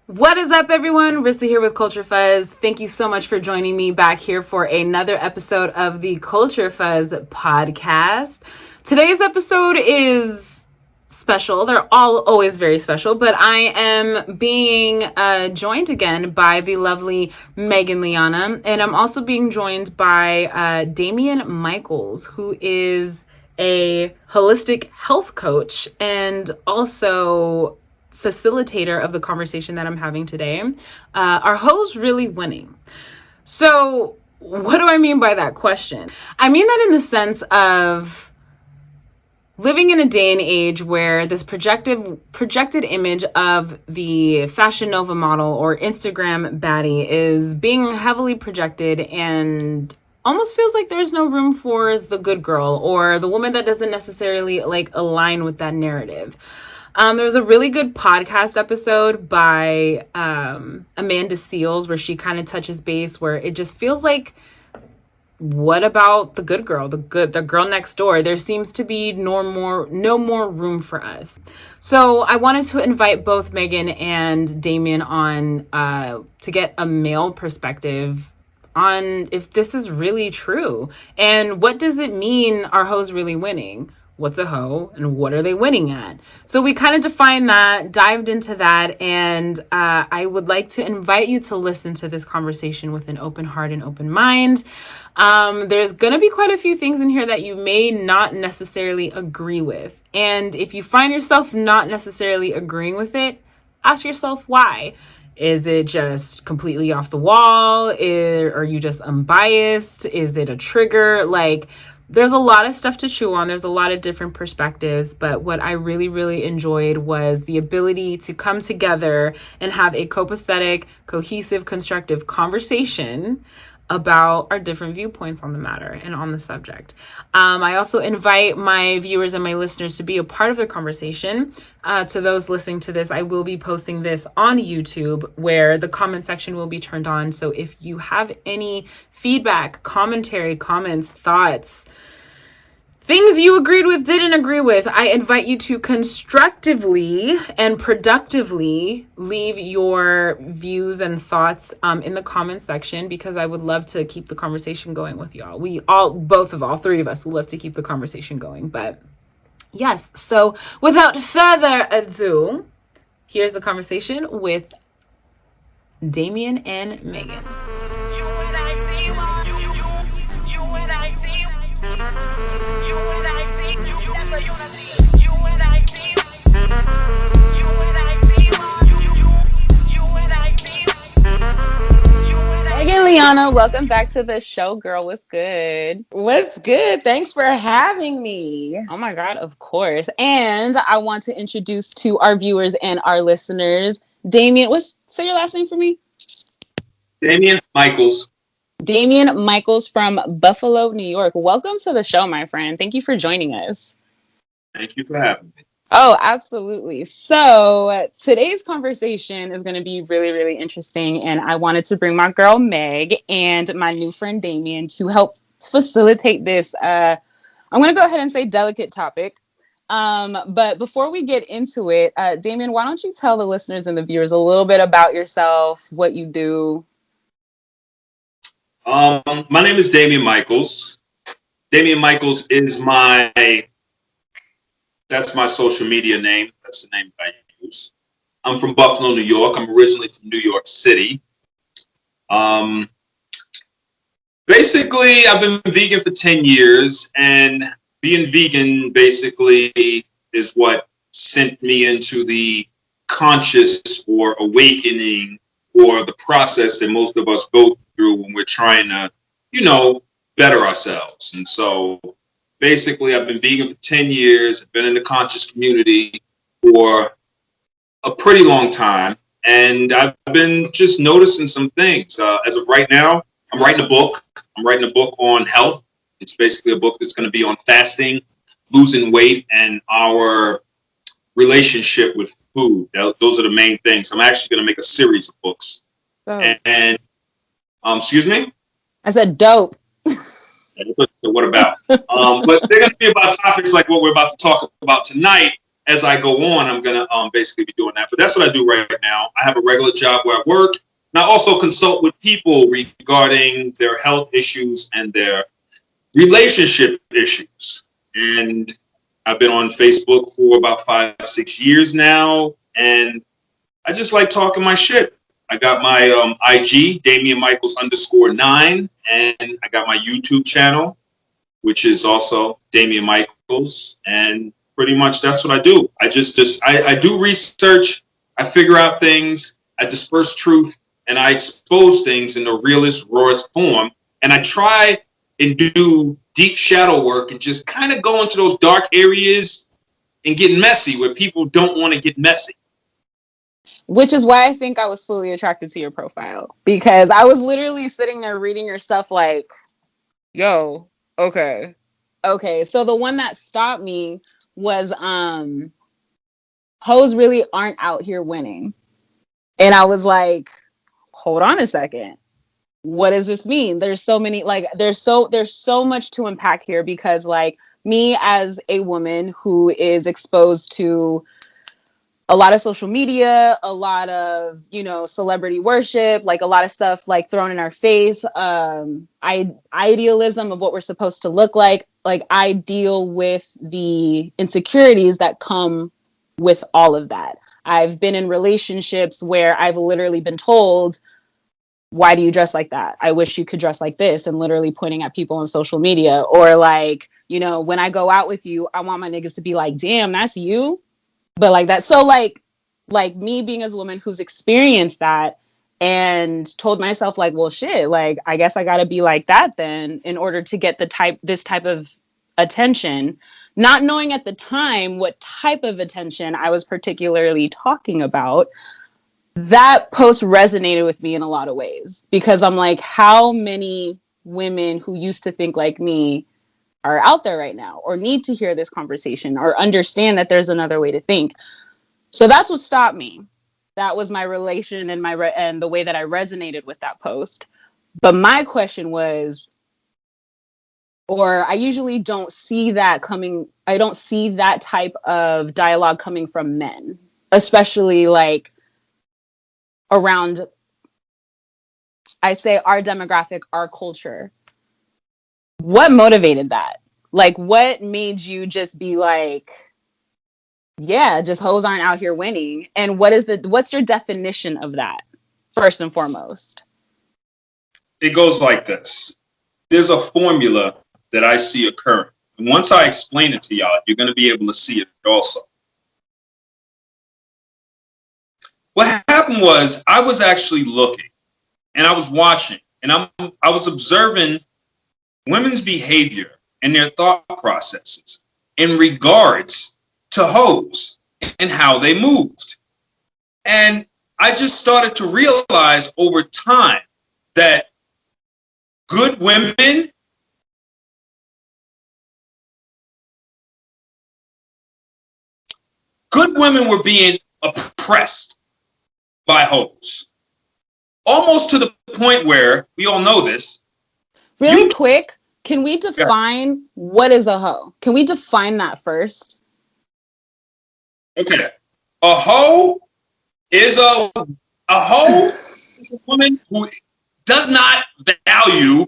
What is up, everyone? Rissa here with Culture Fuzz. Thank you so much for joining me back here for another episode of the Culture Fuzz podcast. Today's episode is special. They're all always very special, but I am being joined again by the lovely Megan Liana, and I'm also being joined by Damien Michaels, who is a holistic health coach and also facilitator of the conversation that I'm having today. Are Heauxs really winning? So what do I mean by that question? I mean that in the sense of living in a day and age where this projected image of the Fashion Nova model or Instagram baddie is being heavily projected and almost feels like there's no room for the good girl or the woman that doesn't necessarily align with that narrative. There was a really good podcast episode by Amanda Seales where she kind of touches base where it just feels like, what about the good girl, the girl next door? There seems to be no more room for us. So I wanted to invite both Megan and Damien on to get a male perspective on if this is really true and what does it mean, are hoes really winning? What's a hoe and what are they winning at? So we kind of defined that, dived into that, and I would like to invite you to listen to this conversation with an open heart and open mind. There's going to be quite a few things in here that you may not necessarily agree with. And if you find yourself not necessarily agreeing with it, ask yourself why. Is it just completely off the wall? Are you just unbiased? Is it a trigger? There's a lot of stuff to chew on. There's a lot of different perspectives, but what I really, really enjoyed was the ability to come together and have a copacetic, cohesive, constructive conversation about our different viewpoints on the matter and on the subject. I also invite my viewers and my listeners to be a part of the conversation. To those listening to this, I will be posting this on YouTube where the comment section will be turned on. So if you have any feedback, commentary, comments, thoughts, things you agreed with, didn't agree with, I invite you to constructively and productively leave your views and thoughts in the comment section because I would love to keep the conversation going with y'all. All three of us will love to keep the conversation going. But yes, so without further ado, here's the conversation with Damien and Megan. Megan Liana, welcome back to the show, girl. What's good? What's good? Thanks for having me. Oh my God, of course. And I want to introduce to our viewers and our listeners, Damien. Say your last name for me? Damien Michaels. Damien Michaels from Buffalo, New York. Welcome to the show, my friend. Thank you for joining us. Thank you for having me. Oh, absolutely. So today's conversation is going to be really, really interesting. And I wanted to bring my girl Meg and my new friend Damien to help facilitate this. I'm going to go ahead and say delicate topic. But before we get into it, Damien, why don't you tell the listeners and the viewers a little bit about yourself, what you do? My name is Damien Michaels. Damien Michaels is that's my social media name. That's the name that I use. I'm from Buffalo, New York. I'm originally from New York City. Basically, I've been vegan for 10 years, and being vegan basically is what sent me into the conscious or awakening or the process that most of us go through when we're trying to, better ourselves. And so basically, I've been vegan for 10 years. I've been in the conscious community for a pretty long time. And I've been just noticing some things. As of right now, I'm writing a book. I'm writing a book on health. It's basically a book that's going to be on fasting, losing weight, and our relationship with food. Those are the main things. I'm actually going to make a series of books. Oh. And excuse me? I said dope. So what about? But they're going to be about topics like what we're about to talk about tonight, as I go on, I'm going to basically be doing that. But that's what I do right now. I have a regular job where I work. And I also consult with people regarding their health issues and their relationship issues. And I've been on Facebook for about 5-6 years now. And I just like talking my shit. I got my IG, Damien Michaels _9. And I got my YouTube channel, which is also Damien Michaels. And pretty much that's what I do. I do research, I figure out things, I disperse truth, and I expose things in the realest, rawest form. And I try and do deep shadow work and just kind of go into those dark areas and get messy where people don't want to get messy. Which is why I think I was fully attracted to your profile, because I was literally sitting there reading your stuff like, yo, okay. So the one that stopped me was hoes really aren't out here winning. And I was like, hold on a second. What does this mean? There's so many, like, there's so much to unpack here, because like me as a woman who is exposed to a lot of social media, a lot of, celebrity worship, like a lot of stuff like thrown in our face, idealism of what we're supposed to look like I deal with the insecurities that come with all of that. I've been in relationships where I've literally been told, why do you dress like that? I wish you could dress like this, and literally pointing at people on social media. Or like, when I go out with you, I want my niggas to be like, damn, that's you. But like that. So like me being as a woman who's experienced that and told myself like, well, shit, like, I guess I got to be like that then in order to get this type of attention, not knowing at the time what type of attention I was particularly talking about. That post resonated with me in a lot of ways, because I'm like, how many women who used to think like me are out there right now, or need to hear this conversation, or understand that there's another way to think. So that's what stopped me. That was my relation and and the way that I resonated with that post. But my question was, or I usually don't see that coming. I don't see that type of dialogue coming from men, especially like around, I say, our demographic, our culture. What motivated that? Like, what made you just be like, yeah, just hoes aren't out here winning? And what's your definition of that, first and foremost? It goes like this. There's a formula that I see occurring. And once I explain it to y'all, you're going to be able to see it also. What happened was, I was actually looking, and I was watching, and I was observing women's behavior and their thought processes in regards to hoes and how they moved. And I just started to realize over time that good women were being oppressed by hoes. Almost to the point where, we all know this. Really quick, can we define what is a hoe? Can we define that first? Okay. A hoe is a woman who does not value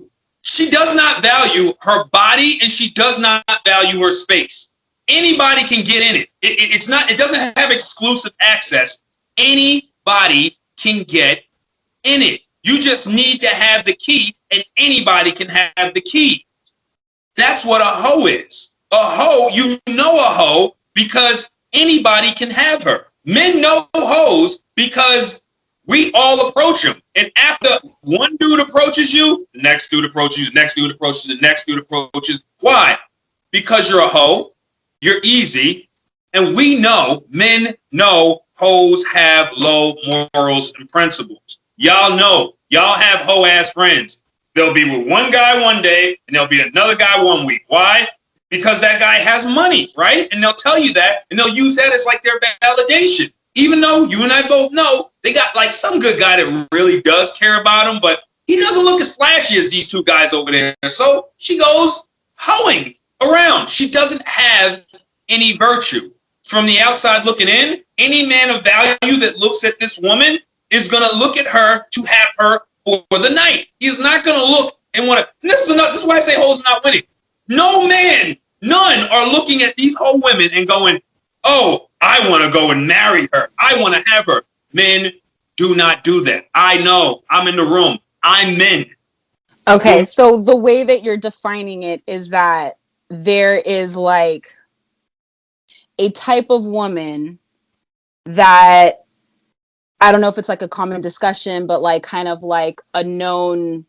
her body, and she does not value her space. Anybody can get in it. It doesn't have exclusive access. Anybody can get in it. You just need to have the key, and anybody can have the key. That's what a hoe is. A hoe, a hoe because anybody can have her. Men know hoes because we all approach them. And after one dude approaches you, the next dude approaches you, the next dude approaches, the next dude approaches. Why? Because you're a hoe, you're easy, and we know, men know, hoes have low morals and principles. Y'all know, y'all have hoe-ass friends. They'll be with one guy one day, and there'll be another guy one week. Why? Because that guy has money, right? And they'll tell you that, and they'll use that as like their validation. Even though you and I both know they got like some good guy that really does care about them, but he doesn't look as flashy as these two guys over there. So she goes hoeing around. She doesn't have any virtue. from the outside looking in, any man of value that looks at this woman is going to look at her to have her for the night. He's not going to look and want to. This is why I say hoes not winning. No man, none are looking at these whole women and going, oh, I want to go and marry her. I want to have her. Men do not do that. I know. I'm in the room. I'm men. Okay, so the way that you're defining it is that there is like a type of woman that, I don't know if it's like a common discussion, but like kind of like a known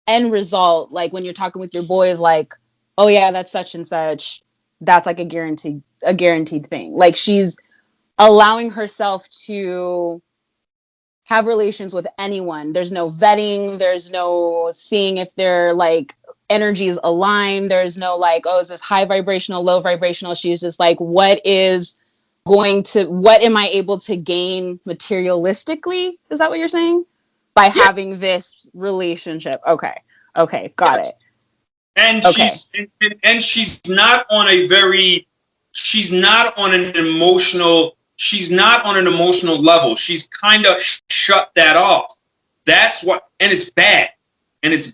end result. Like when you're talking with your boys, like, oh yeah, that's such and such. That's like a guaranteed thing. Like she's allowing herself to have relations with anyone. There's no vetting. There's no seeing if their like energies align. There's no like, oh, is this high vibrational, low vibrational? She's just like, what am I able to gain materialistically? Is that what you're saying? By having this relationship. Okay. Got it. And she's not on an emotional level. She's kind of shut that off. That's what, and it's bad. It's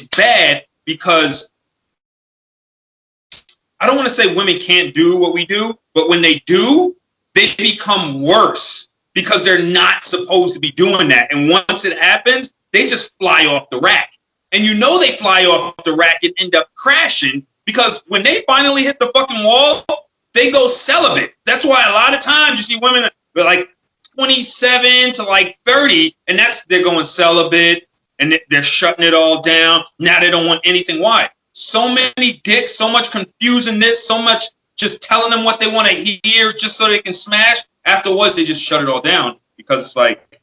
bad because I don't want to say women can't do what we do, but when they do, they become worse because they're not supposed to be doing that. And once it happens, they just fly off the rack. And you know they fly off the rack and end up crashing because when they finally hit the fucking wall, they go celibate. That's why a lot of times you see women that are like 27 to like 30, and they're going celibate and they're shutting it all down. Now they don't want anything. Why? So many dicks, so much confusing this, so much just telling them what they want to hear just so they can smash. Afterwards, they just shut it all down because it's like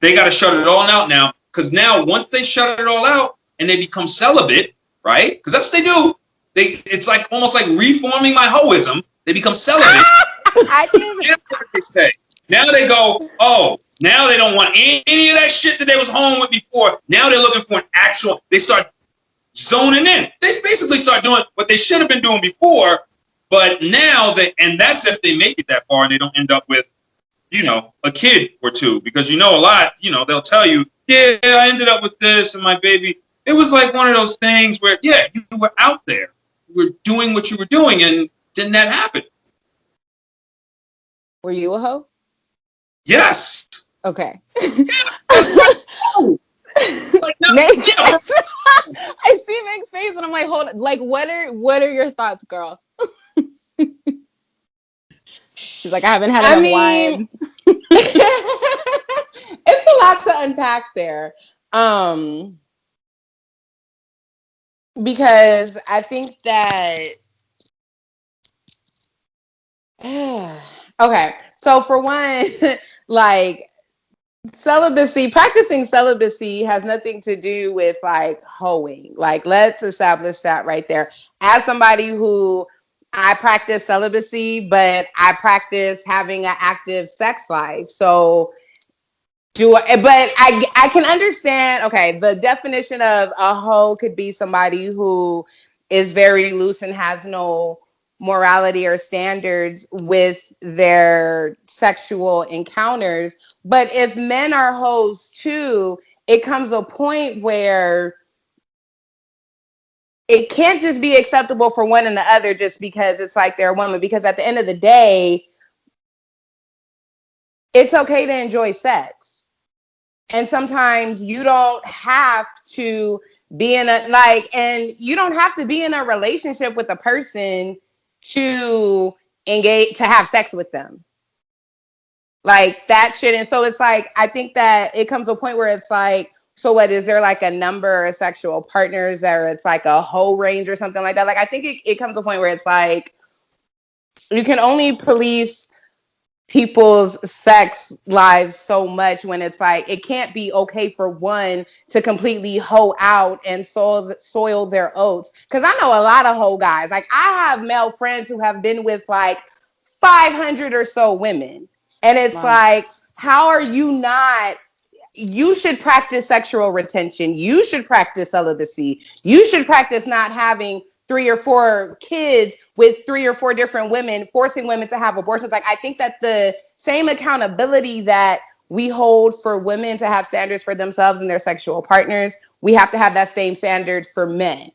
they got to shut it all out now. Because now once they shut it all out and they become celibate, right? Because that's what they do. It's like almost like reforming my hoism. They become celibate. Now they go, oh, now they don't want any of that shit that they was home with before. Now they're looking for an actual, they start zoning in. They basically start doing what they should have been doing before, but now and that's if they make it that far and they don't end up with, a kid or two. Because a lot, they'll tell you, yeah, I ended up with this and my baby. It was like one of those things where, yeah, you were out there. You were doing what you were doing and didn't that happen? Were you a hoe? Yes. Okay. I see Meg's face and I'm like, hold on. Like, what are your thoughts, girl? She's like, I haven't had enough wine. It's a lot to unpack there. Because I think that okay, so for one, like practicing celibacy has nothing to do with like hoeing. Like, let's establish that right there. As somebody who I practice celibacy, but I practice having an active sex life. So I can understand, okay, the definition of a hoe could be somebody who is very loose and has no morality or standards with their sexual encounters. But if men are hoes too, it comes a point where it can't just be acceptable for one and the other just because it's like they're a woman. Because at the end of the day, it's okay to enjoy sex. And sometimes you don't have to be and you don't have to be in a relationship with a person to engage, to have sex with them. Like that shit. And so it's like, I think that it comes to a point where it's like, so what, is there like a number of sexual partners or it's like a whole range or something like that? Like, I think it comes to a point where it's like, you can only police people's sex lives so much when it's like, it can't be okay for one to completely hoe out and soil their oats. Because I know a lot of hoe guys. Like, I have male friends who have been with like 500 or so women. And it's like, how are you not? You should practice sexual retention. You should practice celibacy. You should practice not having 3 or 4 kids with 3 or 4 different women, forcing women to have abortions. Like, I think that the same accountability that we hold for women to have standards for themselves and their sexual partners, we have to have that same standard for men.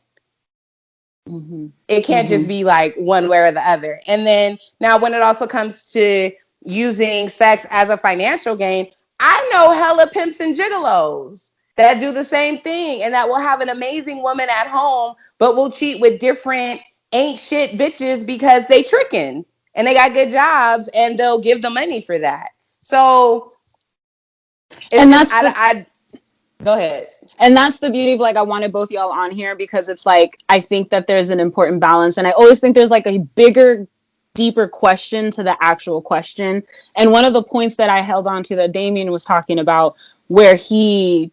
Mm-hmm. It can't just be like one way or the other. And then now when it also comes to using sex as a financial gain, I know hella pimps and gigolos that do the same thing and that will have an amazing woman at home, but will cheat with different ain't shit bitches because they tricking and they got good jobs and they'll give the money for that. So, and just, I go ahead. And that's the beauty of, like, I wanted both y'all on here because it's like, I think that there's an important balance. And I always think there's like a bigger, deeper question to the actual question. And one of the points that I held on to that Damien was talking about, where he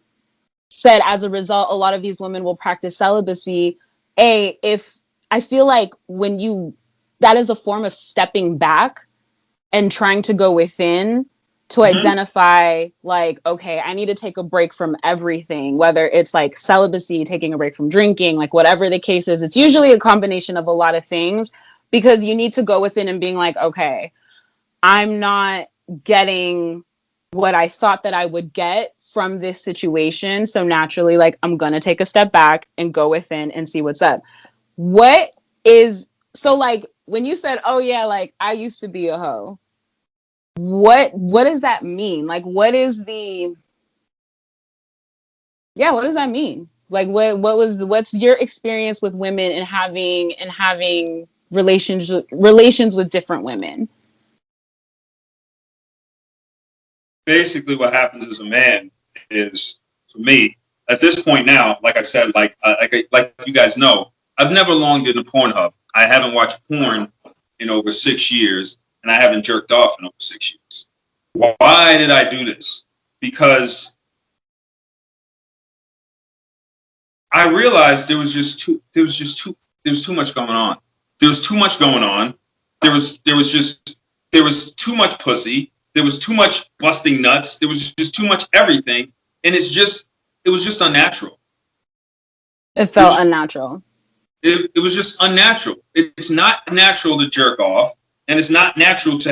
said, as a result, a lot of these women will practice celibacy. If I feel like that is a form of stepping back and trying to go within to identify, like, okay, I need to take a break from everything, whether it's like celibacy, taking a break from drinking, like whatever the case is. It's usually a combination of a lot of things, because you need to go within and being like, okay, I'm not getting what I thought that I would get from this situation. So naturally, like, I'm going to take a step back and go within and see what's up. So like when you said, oh yeah, like I used to be a hoe, what does that mean? Like, what does that mean? Like, what's your experience with women and having relations with different women? Basically what happens as a man is, for me, at this point now, like I said, like you guys know, I've never longed in a Pornhub. I haven't watched porn in over 6 years, and I haven't jerked off in over 6 years. Why did I do this? Because I realized there was too much going on. There was too much going on. There was too much pussy. There was too much busting nuts. There was just too much everything. And it was just unnatural. It felt unnatural. It was just unnatural. It's not natural to jerk off, and it's not natural to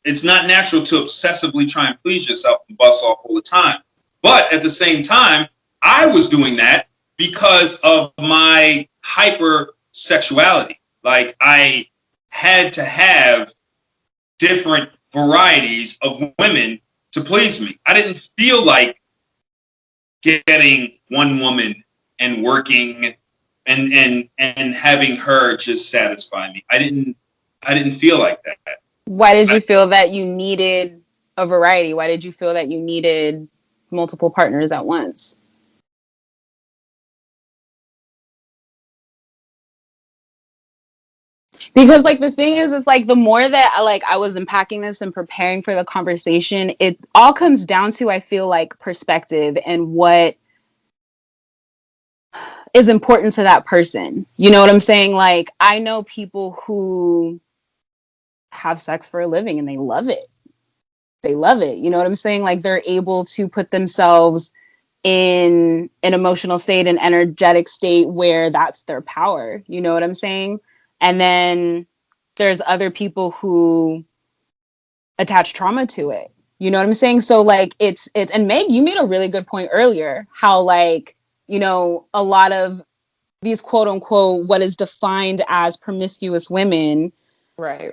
obsessively try and please yourself and bust off all the time. But at the same time, I was doing that because of my hypersexuality. Like, I had to have different varieties of women to please me. I didn't feel like getting one woman and working and having her just satisfy me. I didn't feel like that. Why did you feel that you needed a variety? Why did you feel that you needed multiple partners at once? Because, like, the thing is, it's like the more that I was unpacking this and preparing for the conversation, it all comes down to, I feel like, perspective and what is important to that person. You know what I'm saying? Like, I know people who have sex for a living and they love it. They love it. You know what I'm saying? Like, they're able to put themselves in an emotional state, an energetic state where that's their power. You know what I'm saying? And then there's other people who attach trauma to it. You know what I'm saying? So, like, it's and Meg, you made a really good point earlier, how, like, you know, a lot of these quote unquote what is defined as promiscuous women, right,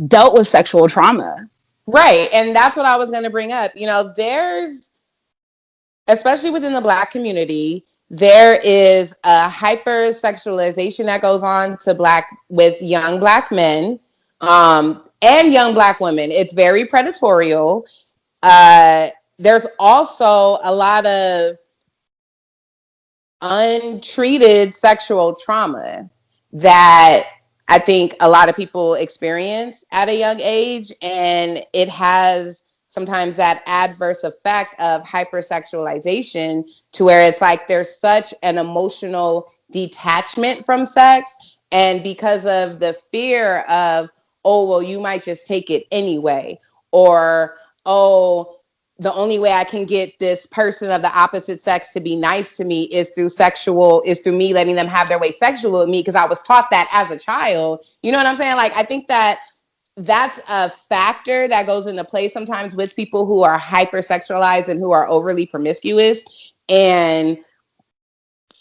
dealt with sexual trauma. Right. And that's what I was going to bring up. You know, there's, especially within the Black community, there is a hypersexualization that goes on with young Black men and young Black women. It's very predatorial. There's also a lot of untreated sexual trauma that I think a lot of people experience at a young age, and it has sometimes that adverse effect of hypersexualization to where it's like there's such an emotional detachment from sex, and because of the fear of, oh, well, you might just take it anyway, or, oh, the only way I can get this person of the opposite sex to be nice to me is through me letting them have their way sexual with me, because I was taught that as a child. You know what I'm saying? Like, I think that that's a factor that goes into play sometimes with people who are hypersexualized and who are overly promiscuous. And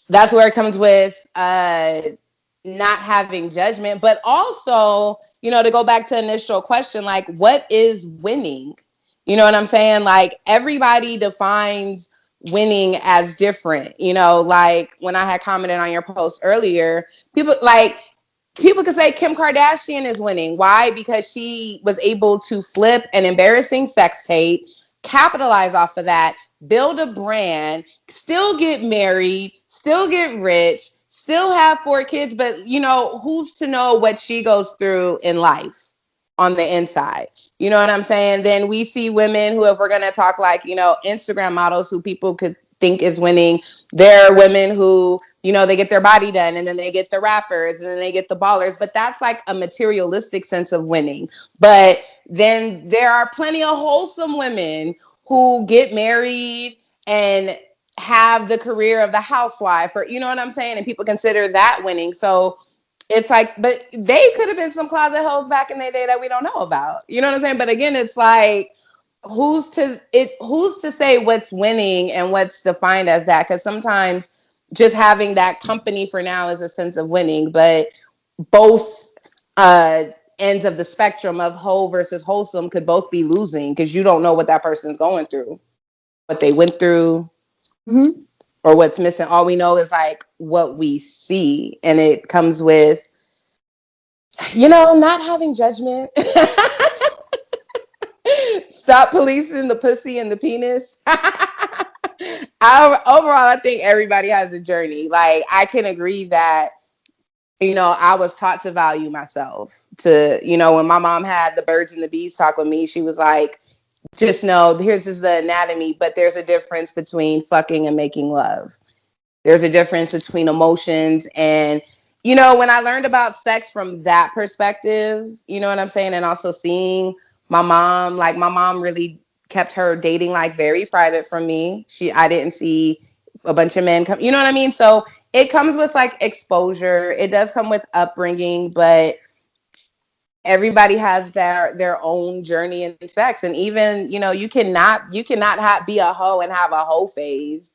that's where it comes with not having judgment, but also, to go back to the initial question, like, what is winning? You know what I'm saying? Like, everybody defines winning as different. Like when I had commented on your post earlier, people could say Kim Kardashian is winning. Why? Because she was able to flip an embarrassing sex tape, capitalize off of that, build a brand, still get married, still get rich, still have 4 kids. But, who's to know what she goes through in life on the inside? You know what I'm saying? Then we see women who, if we're going to talk like, Instagram models who people could think is winning, there are women who, they get their body done, and then they get the rappers, and then they get the ballers. But that's like a materialistic sense of winning. But then there are plenty of wholesome women who get married and have the career of the housewife, or, you know what I'm saying? And people consider that winning. So it's like, but they could have been some closet hoes back in their day that we don't know about. You know what I'm saying? But again, it's like, who's to say what's winning and what's defined as that? Because sometimes just having that company for now is a sense of winning, but both ends of the spectrum of whole versus wholesome could both be losing, because you don't know what that person's going through, what they went through, or what's missing. All we know is like what we see, and it comes with, not having judgment. Stop policing the pussy and the penis. Overall, I think everybody has a journey. Like, I can agree that, I was taught to value myself. When my mom had the birds and the bees talk with me, she was like, just know, here's just the anatomy, but there's a difference between fucking and making love. There's a difference between emotions. And, when I learned about sex from that perspective, you know what I'm saying? And also seeing my mom really kept her dating life very private from me. I didn't see a bunch of men come, you know what I mean? So it comes with like exposure. It does come with upbringing, but everybody has their own journey in sex. And even, you cannot be a hoe and have a hoe phase,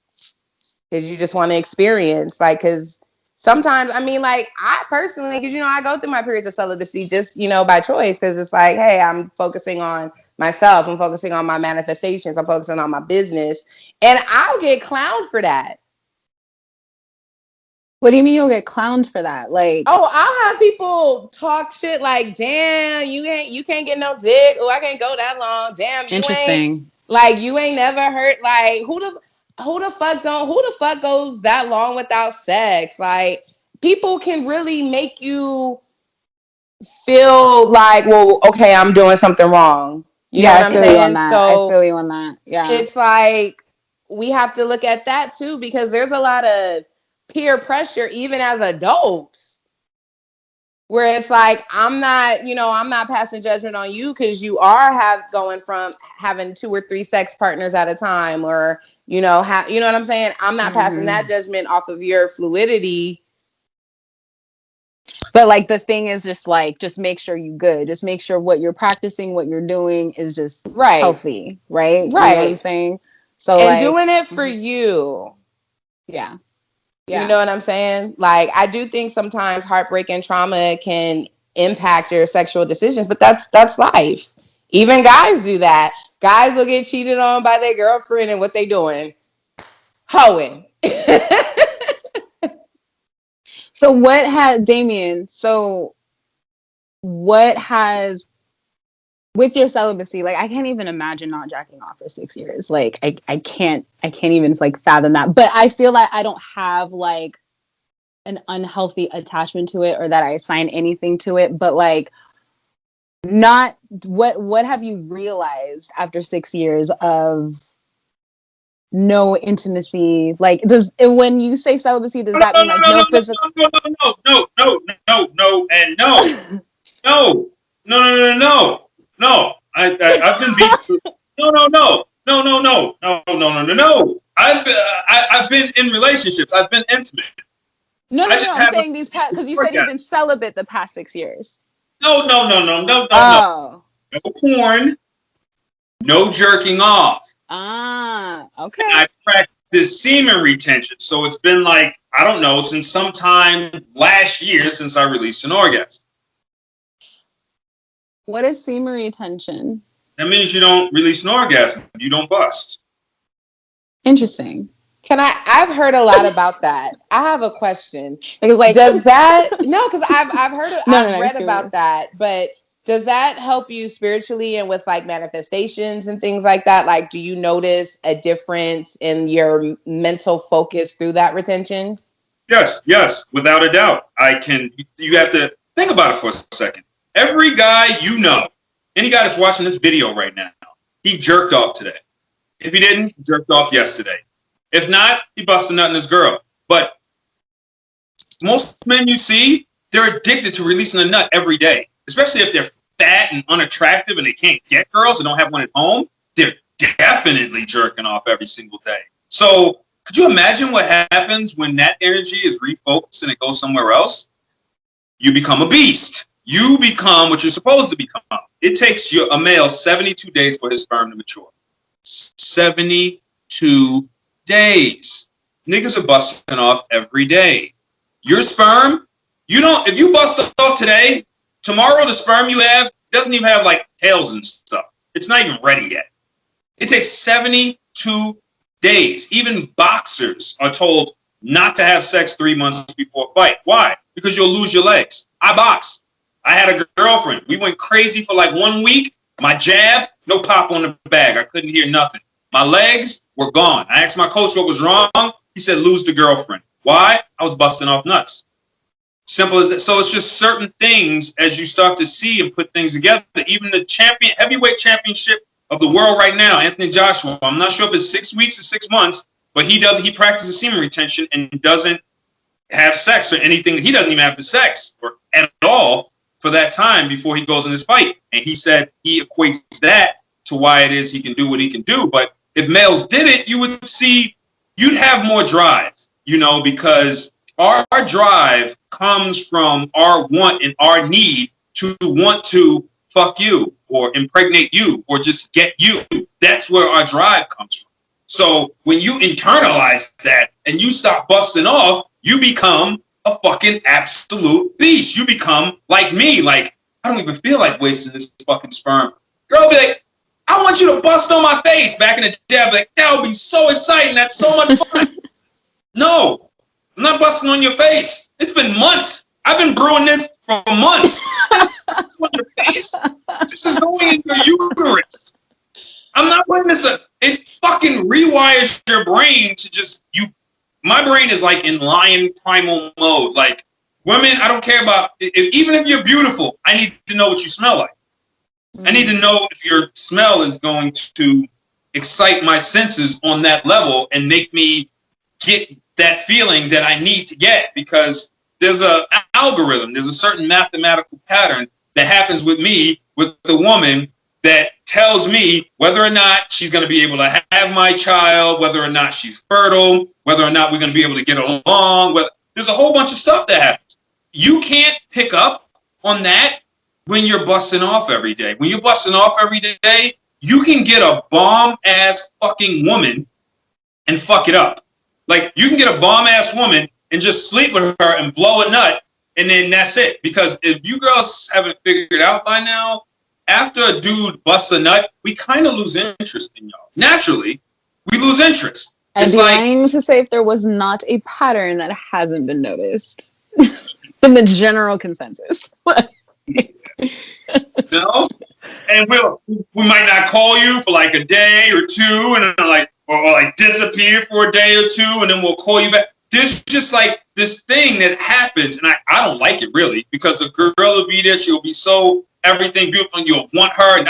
because you just want to experience, like, because sometimes, I mean, like, I personally, because, I go through my periods of celibacy just, by choice, because it's like, hey, I'm focusing on myself. I'm focusing on my manifestations. I'm focusing on my business. And I'll get clowned for that. What do you mean you'll get clowned for that? Like, I'll have people talk shit like, damn, you can't get no dick. Oh, I can't go that long. Damn, you ain't never heard, like, who the fuck goes that long without sex? Like, people can really make you feel like, well, okay, I'm doing something wrong. You know what I'm saying? So I feel you on that. Yeah. It's like, we have to look at that too, because there's a lot of peer pressure, even as adults, where it's like, I'm not passing judgment on you, because you are going from having 2 or 3 sex partners at a time, or, you know what I'm saying? I'm not passing that judgment off of your fluidity. But like, the thing is just make sure you're good. Just make sure what you're practicing, what you're doing is just healthy, right? You know what I'm saying? So, and doing it for you. Yeah. You know what I'm saying? Like, I do think sometimes heartbreak and trauma can impact your sexual decisions, but that's life. Even guys do that. Guys will get cheated on by their girlfriend, and what they doing? Hoeing. So what has, Damien, with your celibacy, like, I can't even imagine not jacking off for 6 years. Like, I can't even like fathom that. But I feel like I don't have like an unhealthy attachment to it, or that I assign anything to it. But like, not what have you realized after 6 years of no intimacy? Like, when you say celibacy, does that mean like no physical? No, and no. I've been beat. No. No. I've been in relationships. I've been intimate. No. I'm saying these because you said you've been celibate the past 6 years. No. Oh. No porn. No jerking off. Okay. And I practice semen retention. So it's been like, I don't know, since sometime last year since I released an orgasm. What is semen retention? That means you don't release an orgasm. You don't bust. Interesting. I've heard a lot about that. I have a question. Like, does that, no, because I've heard, I've read about sure. that, but does that help you spiritually and with like manifestations and things like that? Like, do you notice a difference in your mental focus through that retention? Yes, without a doubt. You have to think about it for a second. Every guy you know, any guy that's watching this video right now, he jerked off today. If he didn't, he jerked off yesterday. If not, he busted a nut in his girl. But most men you see, they're addicted to releasing a nut every day, especially if they're fat and unattractive and they can't get girls and don't have one at home. They're definitely jerking off every single day. So could you imagine what happens when that energy is refocused and it goes somewhere else? You become a beast. You become what you're supposed to become. It takes a male 72 days for his sperm to mature. 72 days. Niggas are busting off every day. Your sperm, if you bust off today, tomorrow the sperm you have doesn't even have like tails and stuff. It's not even ready yet. It takes 72 days. Even boxers are told not to have sex 3 months before a fight. Why? Because you'll lose your legs. I box. I had a girlfriend. We went crazy for like 1 week. My jab, no pop on the bag. I couldn't hear nothing. My legs were gone. I asked my coach what was wrong. He said, lose the girlfriend. Why? I was busting off nuts. Simple as that. So it's just certain things as you start to see and put things together. Even the heavyweight championship of the world right now, Anthony Joshua, I'm not sure if it's 6 weeks or 6 months, but he practices semen retention and doesn't have sex or anything. He doesn't even have the sex or at all for that time before he goes in his fight. And he said he equates that to why it is he can do what he can do. But if males did it, you'd have more drive, because our drive comes from our want and our need to want to fuck you or impregnate you or just get you. That's where our drive comes from. So when you internalize that and you stop busting off, you become a fucking absolute beast. You become like me. Like, I don't even feel like wasting this fucking sperm. Girl be like, I want you to bust on my face. Back in the day, I'd be like, that would be so exciting. That's so much fun. No, I'm not busting on your face. It's been months. I've been brewing this for months. On your face. This is going in your uterus. I'm not putting this up. It fucking rewires your brain to just my brain is like in lion primal mode. Like, women, I don't care about even if you're beautiful, I need to know what you smell like. I need to know if your smell is going to excite my senses on that level and make me get that feeling that I need to get, because there's an algorithm, there's a certain mathematical pattern that happens with me, with the woman, that tells me whether or not she's going to be able to have my child, whether or not she's fertile, whether or not we're going to be able to get along. There's a whole bunch of stuff that happens. You can't pick up on that when you're busting off every day. When you're busting off every day, you can get a bomb-ass fucking woman and fuck it up. Like, you can get a bomb-ass woman and just sleep with her and blow a nut, and then that's it. Because if you girls haven't figured out by now, after a dude busts a nut, we kind of lose interest in y'all. Naturally, we lose interest. I'd be lying to say if there was not a pattern that hasn't been noticed in the general consensus. No? And we might not call you for like a day or two, and then or disappear for a day or two, and then we'll call you back. There's just like this thing that happens, and I don't like it really, because the girl will be there, she'll be so everything beautiful, and you'll want her, and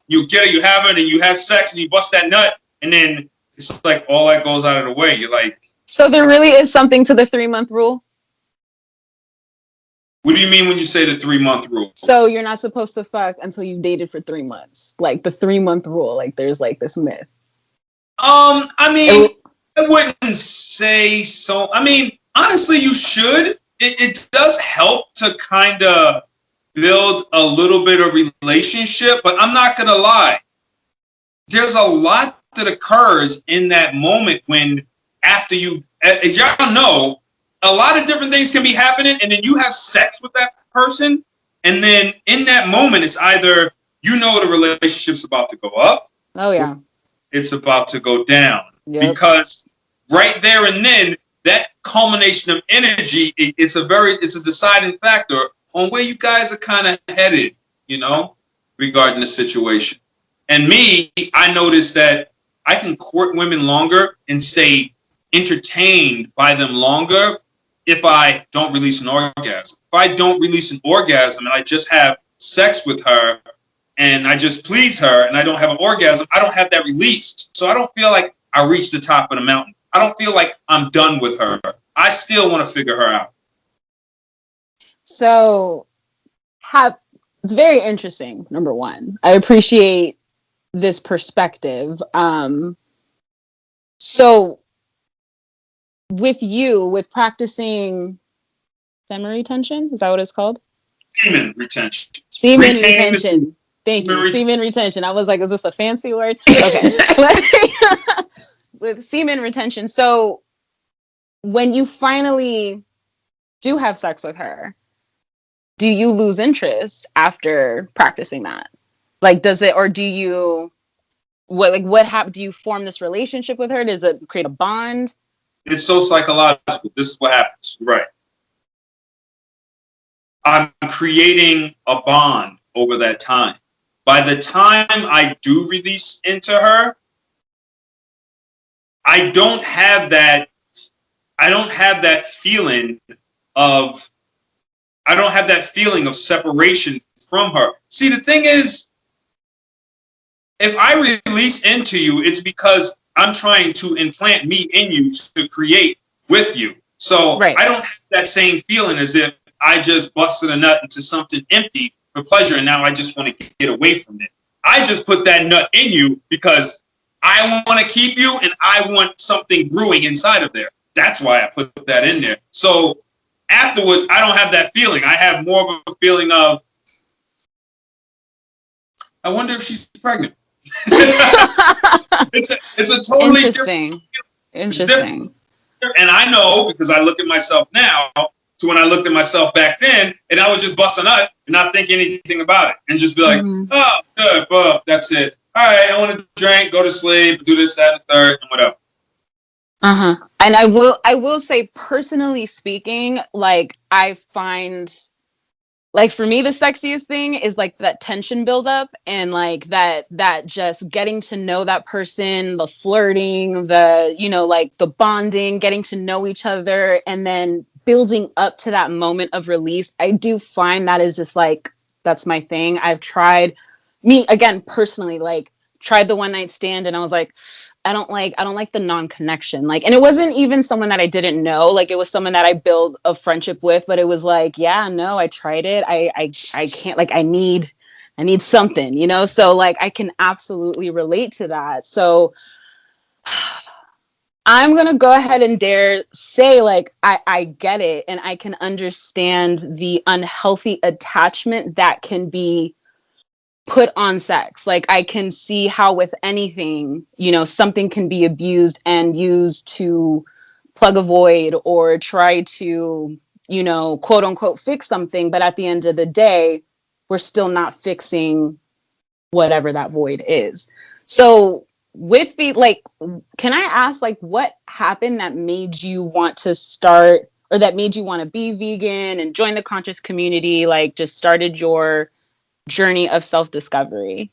you get her, you have her, and then you have sex, and you bust that nut, and then it's like all that goes out of the way. You're like, so there really is something to the 3-month rule? What do you mean when you say the 3-month rule? So you're not supposed to fuck until you've dated for 3 months. Like the 3-month rule. Like there's like this myth. I mean, I wouldn't say so. I mean, honestly, you should. It does help to kind of build a little bit of relationship, but I'm not going to lie. There's a lot that occurs in that moment when after you, as y'all know, a lot of different things can be happening, and then you have sex with that person, and then in that moment, it's either you know the relationship's about to go up. Oh, yeah. It's about to go down. Yep. Because right there and then, that culmination of energy, it's a deciding factor on where you guys are kind of headed, you know, regarding the situation. And me, I noticed that I can court women longer and stay entertained by them longer if I don't release an orgasm. If I don't release an orgasm and I just have sex with her and I just please her and I don't have an orgasm, I don't have that released. So I don't feel like I reached the top of the mountain. I don't feel like I'm done with her. I still want to figure her out. So it's very interesting, number one. I appreciate this perspective. So with practicing semen retention, is that what it's called? Semen retention. Semen retention. Thank you. Semen retention. I was like, is this a fancy word? Okay. With semen retention. So when you finally do have sex with her, do you lose interest after practicing that? Like, does it, or do you, what happens? Do you form this relationship with her? Does it create a bond? It's so psychological. This is what happens. Right. I'm creating a bond over that time. By the time I do release into her, I don't have that feeling of separation from her. See, the thing is, if I release into you, it's because I'm trying to implant me in you to create with you. So right. I don't have that same feeling as if I just busted a nut into something empty for pleasure and now I just want to get away from it. I just put that nut in you because I want to keep you and I want something brewing inside of there. That's why I put that in there. So afterwards, I don't have that feeling. I have more of a feeling of, I wonder if she's pregnant. it's a totally interesting. Interesting. And I know because I look at myself now to when I looked at myself back then, and I would just bust a nut and not think anything about it and just be like, oh, good, well, that's it. All right, I want to drink, go to sleep, do this, that, and the third, and whatever. And I will say, personally speaking, like I find, like for me, the sexiest thing is like that tension buildup and like that just getting to know that person, the flirting, the, you know, like the bonding, getting to know each other, and then building up to that moment of release. I do find that is just like, that's my thing. I've tried, me again personally, like tried the one night stand, and I was like, I don't like the non-connection. Like, and it wasn't even someone that I didn't know. Like, it was someone that I built a friendship with, but it was like, yeah, no, I tried it. I can't, like, I need something, you know? So like, I can absolutely relate to that. So I'm going to go ahead and dare say, like, I get it. And I can understand the unhealthy attachment that can be put on sex. Like, I can see how with anything, you know, something can be abused and used to plug a void or try to, you know, quote unquote, fix something. But at the end of the day, we're still not fixing whatever that void is. So with the, like, can I ask, like, what happened that made you want to start, or that made you want to be vegan and join the conscious community? Like, just started your journey of self-discovery?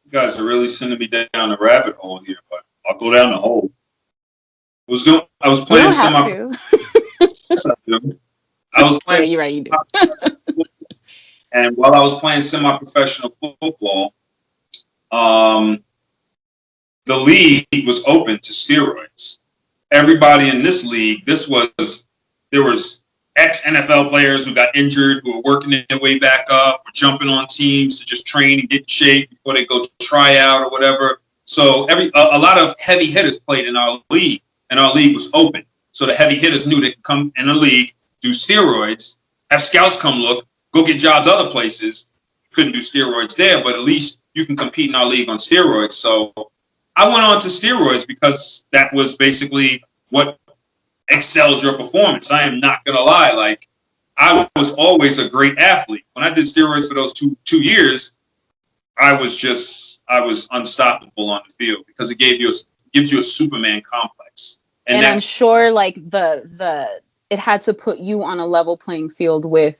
You guys are really sending me down a rabbit hole here, but I'll go down the hole. I was playing semi. I was playing. Yeah, you're right. You do. And while I was playing semi-professional football, the league was open to steroids. everybody in this league, there was ex-NFL players who got injured, who were working their way back up, were jumping on teams to just train and get in shape before they go to try out or whatever. So a lot of heavy hitters played in our league, and our league was open. So the heavy hitters knew they could come in the league, do steroids, have scouts come look, go get jobs other places. Couldn't do steroids there, but at least you can compete in our league on steroids. So I went on to steroids because that was basically what excelled your performance. I am not going to lie. Like, I was always a great athlete. When I did steroids for those two years, I was unstoppable on the field because it gives you a Superman complex. And I'm sure like it had to put you on a level playing field with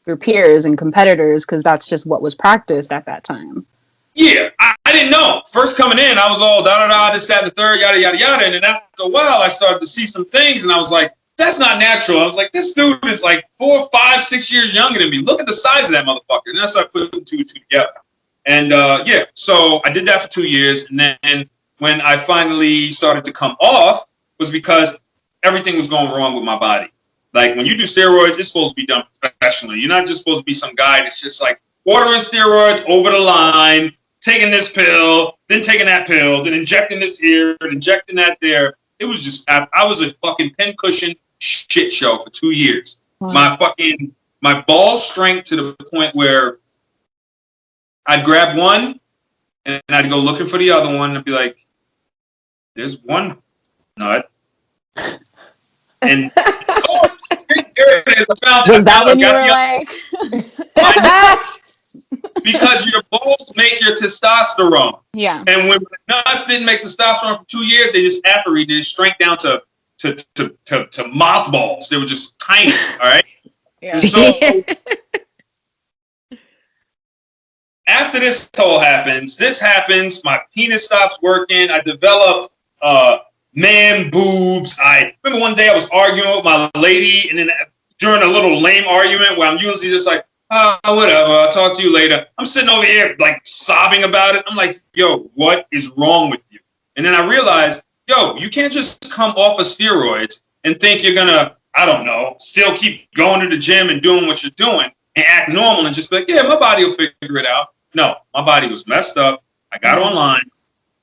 your peers and competitors because that's just what was practiced at that time. Yeah, I didn't know. First coming in, I was all da-da-da, this, that, and the third, yada, yada, yada. And then after a while, I started to see some things, and I was like, that's not natural. I was like, this dude is like 4, 5, 6 years younger than me. Look at the size of that motherfucker. And then I started putting two and two together. And, so I did that for 2 years. And then when I finally started to come off was because everything was going wrong with my body. Like, when you do steroids, it's supposed to be done professionally. You're not just supposed to be some guy that's just like ordering steroids over the line, taking this pill, then taking that pill, then injecting this here and injecting that there. It was just, I was a fucking pincushion shit show for 2 years. Wow. My ball strength to the point where I'd grab one and I'd go looking for the other one and be like, there's one nut. And oh, here it is. Was that when you were like? Because your balls make your testosterone. Yeah. And when nuts didn't make testosterone for 2 years, they just atrophied. They just shrank down to mothballs. They were just tiny. All right. Yeah. And so after this all happens, my penis stops working. I develop man boobs. I remember one day I was arguing with my lady, and then during a little lame argument where I'm usually just like, oh, whatever, I'll talk to you later. I'm sitting over here like sobbing about it. I'm like, yo, what is wrong with you? And then I realized, yo, you can't just come off of steroids and think you're gonna, I don't know, still keep going to the gym and doing what you're doing and act normal and just be like, yeah, my body will figure it out. No, my body was messed up. I got online,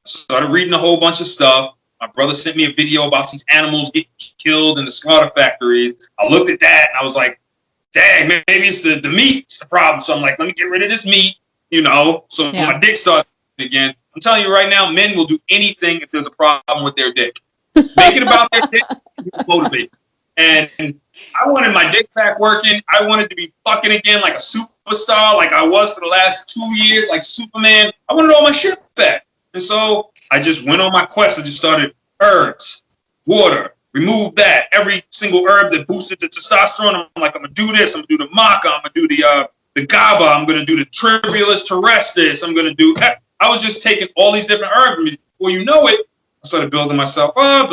started reading a whole bunch of stuff. My brother sent me a video about these animals getting killed in the slaughter factories. I looked at that and I was like, dang, maybe it's the meat's the problem. So I'm like, let me get rid of this meat, so my dick starts again. I'm telling you right now, men will do anything if there's a problem with their dick. Make it about their dick, motivate. And I wanted my dick back working. I wanted to be fucking again like a superstar, like I was for the last 2 years, like Superman. I wanted all my shit back. And so I just went on my quest. I just started herbs, water, remove that. Every single herb that boosted the testosterone, I'm like, I'm going to do this. I'm going to do the maca. I'm going to do the GABA. I'm going to do the tribulus terrestris. I'm going to do that. I was just taking all these different herbs. Before you know it, I started building myself up.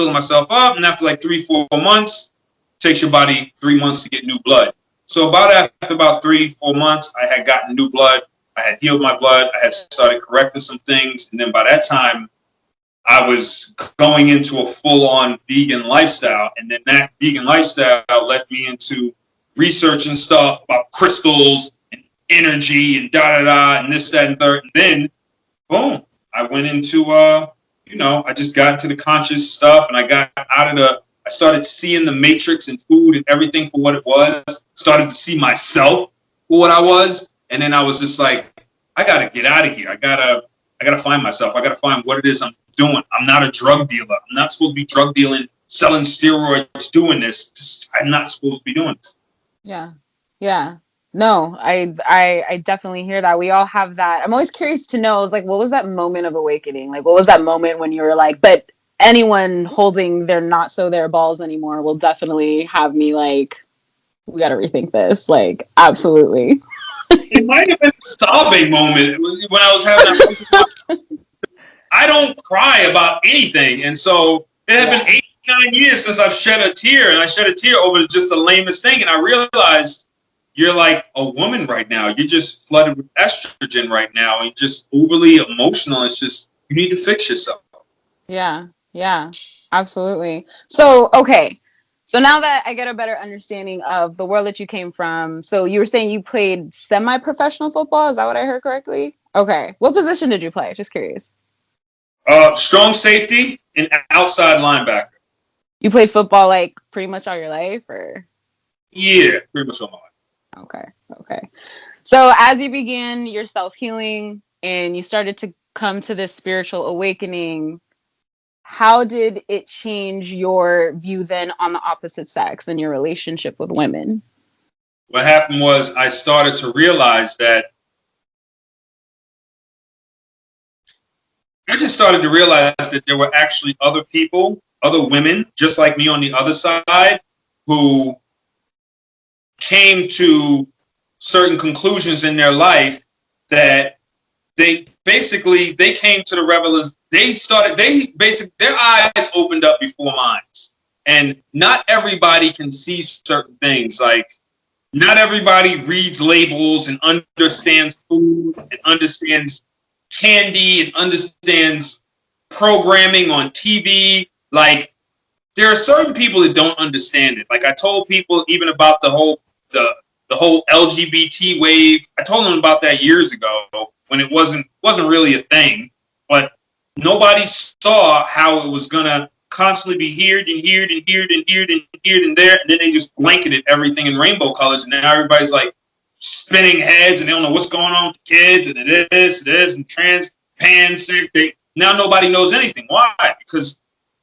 And after like 3-4 months, it takes your body 3 months to get new blood. So after about 3-4 months, I had gotten new blood. I had healed my blood. I had started correcting some things. And then by that time, I was going into a full-on vegan lifestyle. And then that vegan lifestyle led me into researching stuff about crystals and energy and da-da-da and this, that, and third. And then, boom, I went into, I just got into the conscious stuff. And I got out of I started seeing the matrix and food and everything for what it was. Started to see myself for what I was. And then I was just like, I got to get out of here. I gotta find myself. I got to find what it is I'm doing. I'm not a drug dealer. I'm not supposed to be drug dealing, selling steroids, doing this. I'm not supposed to be doing this. Yeah. Yeah. No, I definitely hear that. We all have that. I'm always curious to know, like, what was that moment of awakening? Like, what was that moment when you were like, but anyone holding their not so their balls anymore will definitely have me like, we got to rethink this. Like, absolutely. It might have been a sobbing moment when I was having that. I don't cry about anything. And so it had been 8-9 years since I've shed a tear. And I shed a tear over just the lamest thing. And I realized you're like a woman right now. You're just flooded with estrogen right now. And you're just overly emotional. It's just, you need to fix yourself. Yeah. Yeah. Absolutely. So, okay. So now that I get a better understanding of the world that you came from, so you were saying you played semi-professional football. Is that what I heard correctly? Okay. What position did you play? Just curious. Strong safety and outside linebacker. You played football like pretty much all your life, or? Yeah, pretty much all my life. Okay. Okay. So as you began your self-healing and you started to come to this spiritual awakening, how did it change your view then on the opposite sex and your relationship with women? What happened was I started to realize that there were actually other people, other women, just like me on the other side, who came to certain conclusions in their life that they came to the revelation. Their eyes opened up before mine. And not everybody can see certain things. Like, not everybody reads labels and understands food and understands candy and understands programming on TV. Like, there are certain people that don't understand it. Like, I told people even about the whole LGBT wave. I told them about that years ago when it wasn't really a thing, but nobody saw how it was gonna constantly be here and here and here and here and here and there, and then they just blanketed everything in rainbow colors, and now everybody's like spinning heads and they don't know what's going on with the kids, and it is, and trans, now nobody knows anything. Why? Because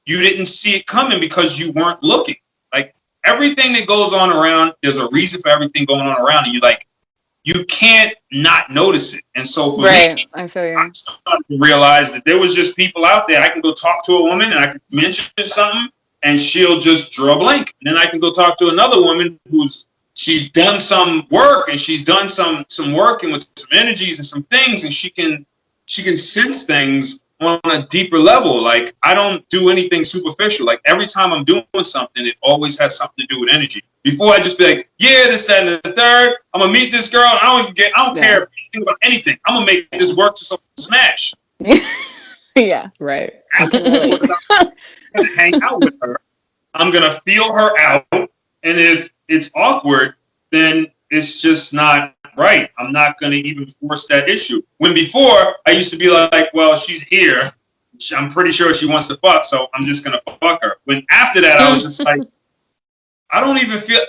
you didn't see it coming because you weren't looking. Like, everything that goes on around, there's a reason for everything going on around, and you can't not notice it. And so for me, I feel you. I started to realize that there was just people out there. I can go talk to a woman and I can mention something and she'll just draw a blank. And then I can go talk to another woman she's done some work and she's done some working with some energies and some things, and she can sense things on a deeper level. Like, I don't do anything superficial. Like, every time I'm doing something, it always has something to do with energy. Before I just be like, yeah, this, that, and the third, I'm gonna meet this girl. I don't care anything about anything. I'm gonna make this work to smash. Yeah, right. I'm gonna hang out with her. I'm gonna feel her out, and if it's awkward, then it's just not right. I'm not going to even force that issue. When before, I used to be like, well, she's here. I'm pretty sure she wants to fuck, so I'm just going to fuck her. When after that, I was just like, I don't even feel...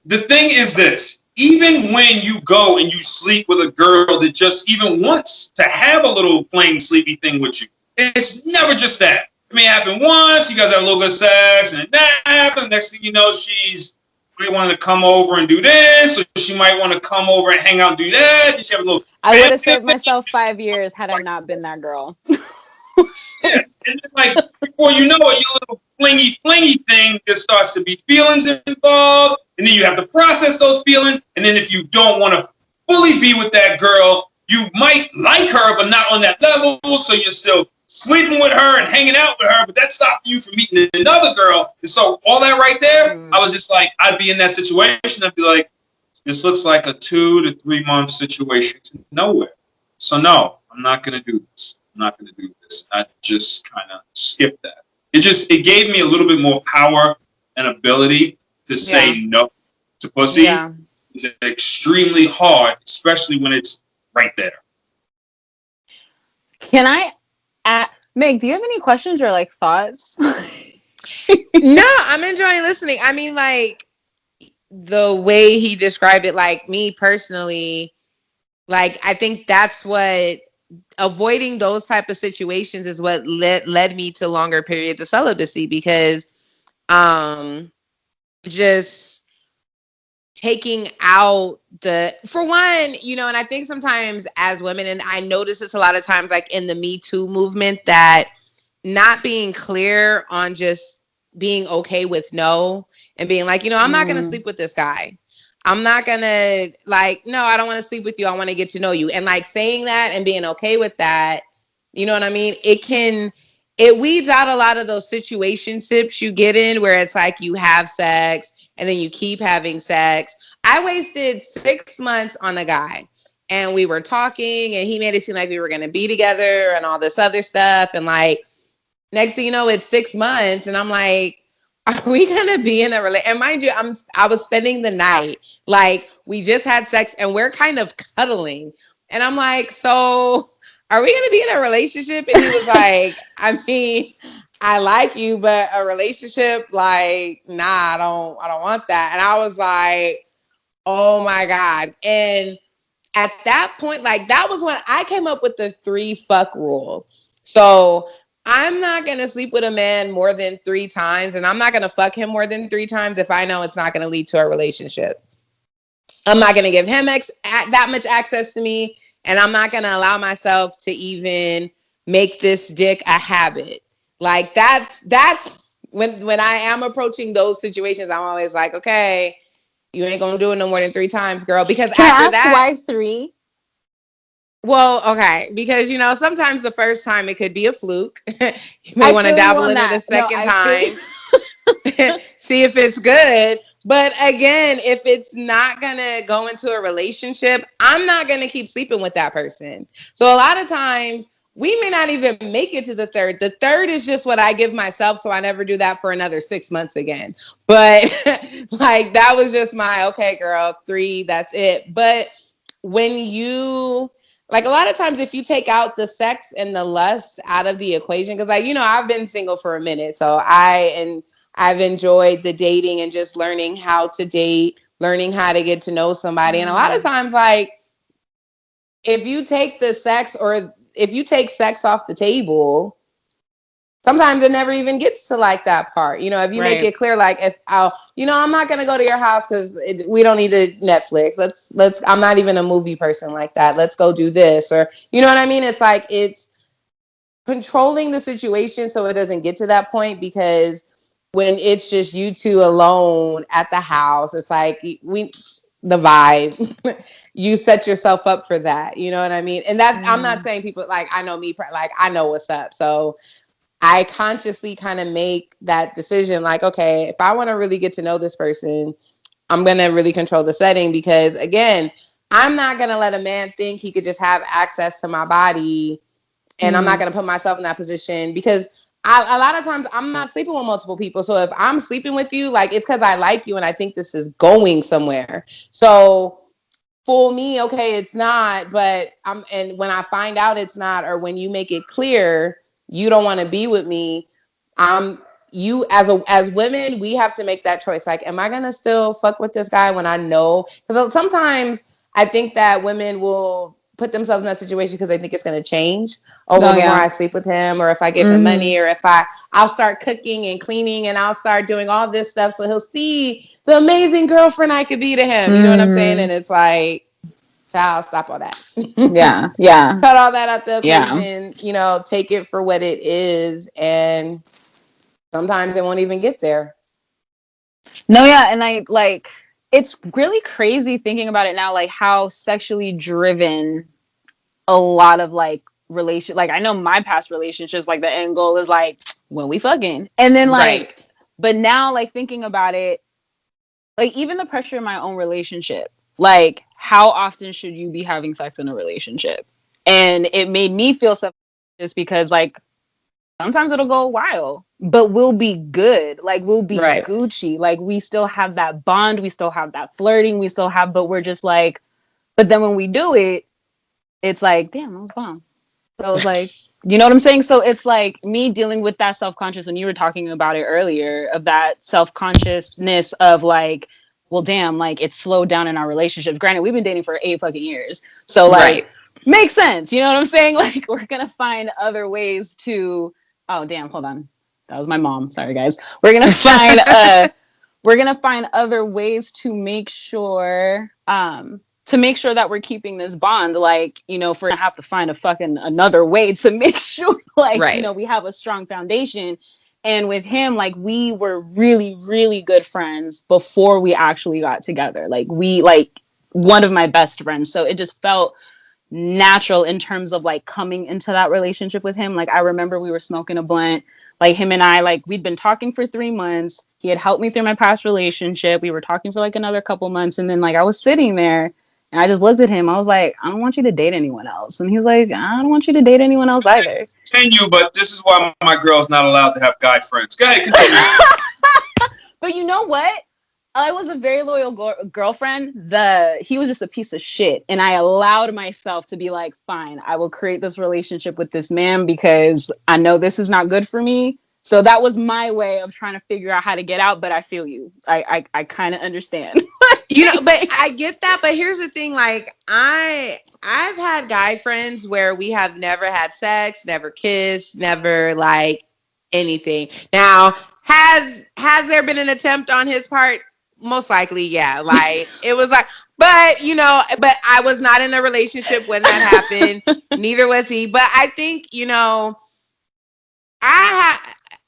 The thing is this. Even when you go and you sleep with a girl that just even wants to have a little plain sleepy thing with you, it's never just that. It may happen once, you guys have a little bit of sex, and then that happens. Next thing you know, she's might want to come over and do this, or she might want to come over and hang out and do that. You have a little. I would have saved myself 5 years had I not been that girl. Yeah. And then, like, before you know it, your little flingy thing just starts to be feelings involved, and then you have to process those feelings. And then if you don't want to fully be with that girl, you might like her, but not on that level. So you're still sleeping with her and hanging out with her, but that's stopping you from meeting another girl. And so all that right there, I was just like, I'd be in that situation. I'd be like, this looks like a 2 to 3 month situation to nowhere. So no, I'm not going to do this. I'm not going to do this. I just kind of skip that. It gave me a little bit more power and ability to say no to pussy. Yeah. It's extremely hard, especially when it's right there. Can I Meg, do you have any questions or like thoughts? No, I'm enjoying listening. I mean, like, the way he described it, like, me personally, like, I think that's what avoiding those type of situations is what led me to longer periods of celibacy, because just taking out for one, you know, and I think sometimes as women, and I notice this a lot of times, like in the Me Too movement, that not being clear on just being okay with no, and being like, you know, I'm not going to sleep with this guy. I'm not going to, like, no, I don't want to sleep with you. I want to get to know you. And like saying that and being okay with that, you know what I mean? It weeds out a lot of those situationships you get in where it's like you have sex and then you keep having sex. I wasted 6 months on a guy, and we were talking and he made it seem like we were going to be together and all this other stuff. And like, Next thing you know, it's 6 months, and I'm like, are we gonna be in a relationship? And mind you, I was spending the night. Like, we just had sex and we're kind of cuddling. And I'm like, so are we gonna be in a relationship? And he was like, I mean, I like you, but a relationship, like, nah, I don't want that. And I was like, oh my God. And at that point, like, that was when I came up with the 3 fuck rule. So I'm not going to sleep with a man more than 3 times, and I'm not going to fuck him more than 3 times if I know it's not going to lead to a relationship. I'm not going to give him that much access to me, and I'm not going to allow myself to even make this dick a habit. Like, that's when I am approaching those situations, I'm always like, okay, you ain't going to do it no more than 3 times, girl. Because Can after I ask that, why 3? well, okay, because sometimes the first time it could be a fluke. You may want to dabble in it a second time, see if it's good. But again, if it's not gonna go into a relationship, I'm not gonna keep sleeping with that person. So a lot of times we may not even make it to the third. The third is just what I give myself, so I never do that for another 6 months again. But like, that was just my, okay, girl, 3, that's it. But when you, like, a lot of times if you take out the sex and the lust out of the equation, because, like, I've been single for a minute, so I've enjoyed the dating and just learning how to date, learning how to get to know somebody. And a lot of times, like, if you take the sex, or if you take sex off the table, sometimes it never even gets to, like, that part. If you make it clear, like, if I'm not gonna go to your house because we don't need a Netflix. I'm not even a movie person like that. Let's go do this, or you know what I mean? It's like, it's controlling the situation so it doesn't get to that point, because when it's just you two alone at the house, it's like the vibe. You set yourself up for that. You know what I mean? And that's, I'm not saying people, like, I know me, like, I know what's up. So I consciously kind of make that decision, like, okay, if I want to really get to know this person, I'm going to really control the setting, because again, I'm not going to let a man think he could just have access to my body, and I'm not going to put myself in that position, because a lot of times I'm not sleeping with multiple people. So if I'm sleeping with you, like, it's because I like you and I think this is going somewhere. So for me, okay, it's not, but and when I find out it's not, or when you make it clear you don't want to be with me, you, as women, we have to make that choice. Like, am I gonna still fuck with this guy when I know? Because sometimes I think that women will put themselves in that situation because they think it's going to change. The more I sleep with him, or if I give him money, or if I'll start cooking and cleaning, and I'll start doing all this stuff, so he'll see the amazing girlfriend I could be to him. You know what I'm saying? And it's like, child, stop all that. Yeah. Cut all that out the equation. Take it for what it is, and sometimes it won't even get there. No, yeah, and I, like, it's really crazy thinking about it now, like, how sexually driven a lot of, like, like, I know my past relationships, like, the end goal is, like, when we fucking, and then, like, but now, like, thinking about it, like, even the pressure in my own relationship, like, how often should you be having sex in a relationship? And it made me feel just because, like, sometimes it'll go a while, but we'll be good. Like, we'll be Gucci. Like, we still have that bond. We still have that flirting. But we're just like, but then when we do it, it's like, damn, that was bomb. So it's like, you know what I'm saying? So it's like me dealing with that self-conscious, when you were talking about it earlier, of that self-consciousness of, like, well, damn, like, it's slowed down in our relationships. Granted, we've been dating for 8 fucking years. So, like, makes sense. You know what I'm saying? Like, we're going to find other ways to, oh, damn, hold on. That was my mom. Sorry, guys. We're going to find other ways to make sure, that we're keeping this bond. Like, if we're gonna have to find another way to make sure, like, we have a strong foundation. And with him, like, we were really, really good friends before we actually got together. Like, one of my best friends. So it just felt natural in terms of, like, coming into that relationship with him. Like, I remember we were smoking a blunt, like, him and I, like, we'd been talking for 3 months. He had helped me through my past relationship. We were talking for, like, another couple months. And then, like, I was sitting there, And I just looked at him. I was like, I don't want you to date anyone else. And he was like, I don't want you to date anyone else either. Continue, but this is why my girl's not allowed to have guy friends. Go ahead, continue. But you know what? I was a very loyal girlfriend. He was just a piece of shit. And I allowed myself to be like, fine, I will create this relationship with this man because I know this is not good for me. So that was my way of trying to figure out how to get out. But I feel you. I kind of understand. But I get that. But here's the thing. Like, I've had guy friends where we have never had sex, never kissed, never like anything. Now, has there been an attempt on his part? Most likely, yeah. Like, it was like, but I was not in a relationship when that happened. Neither was he. But I think,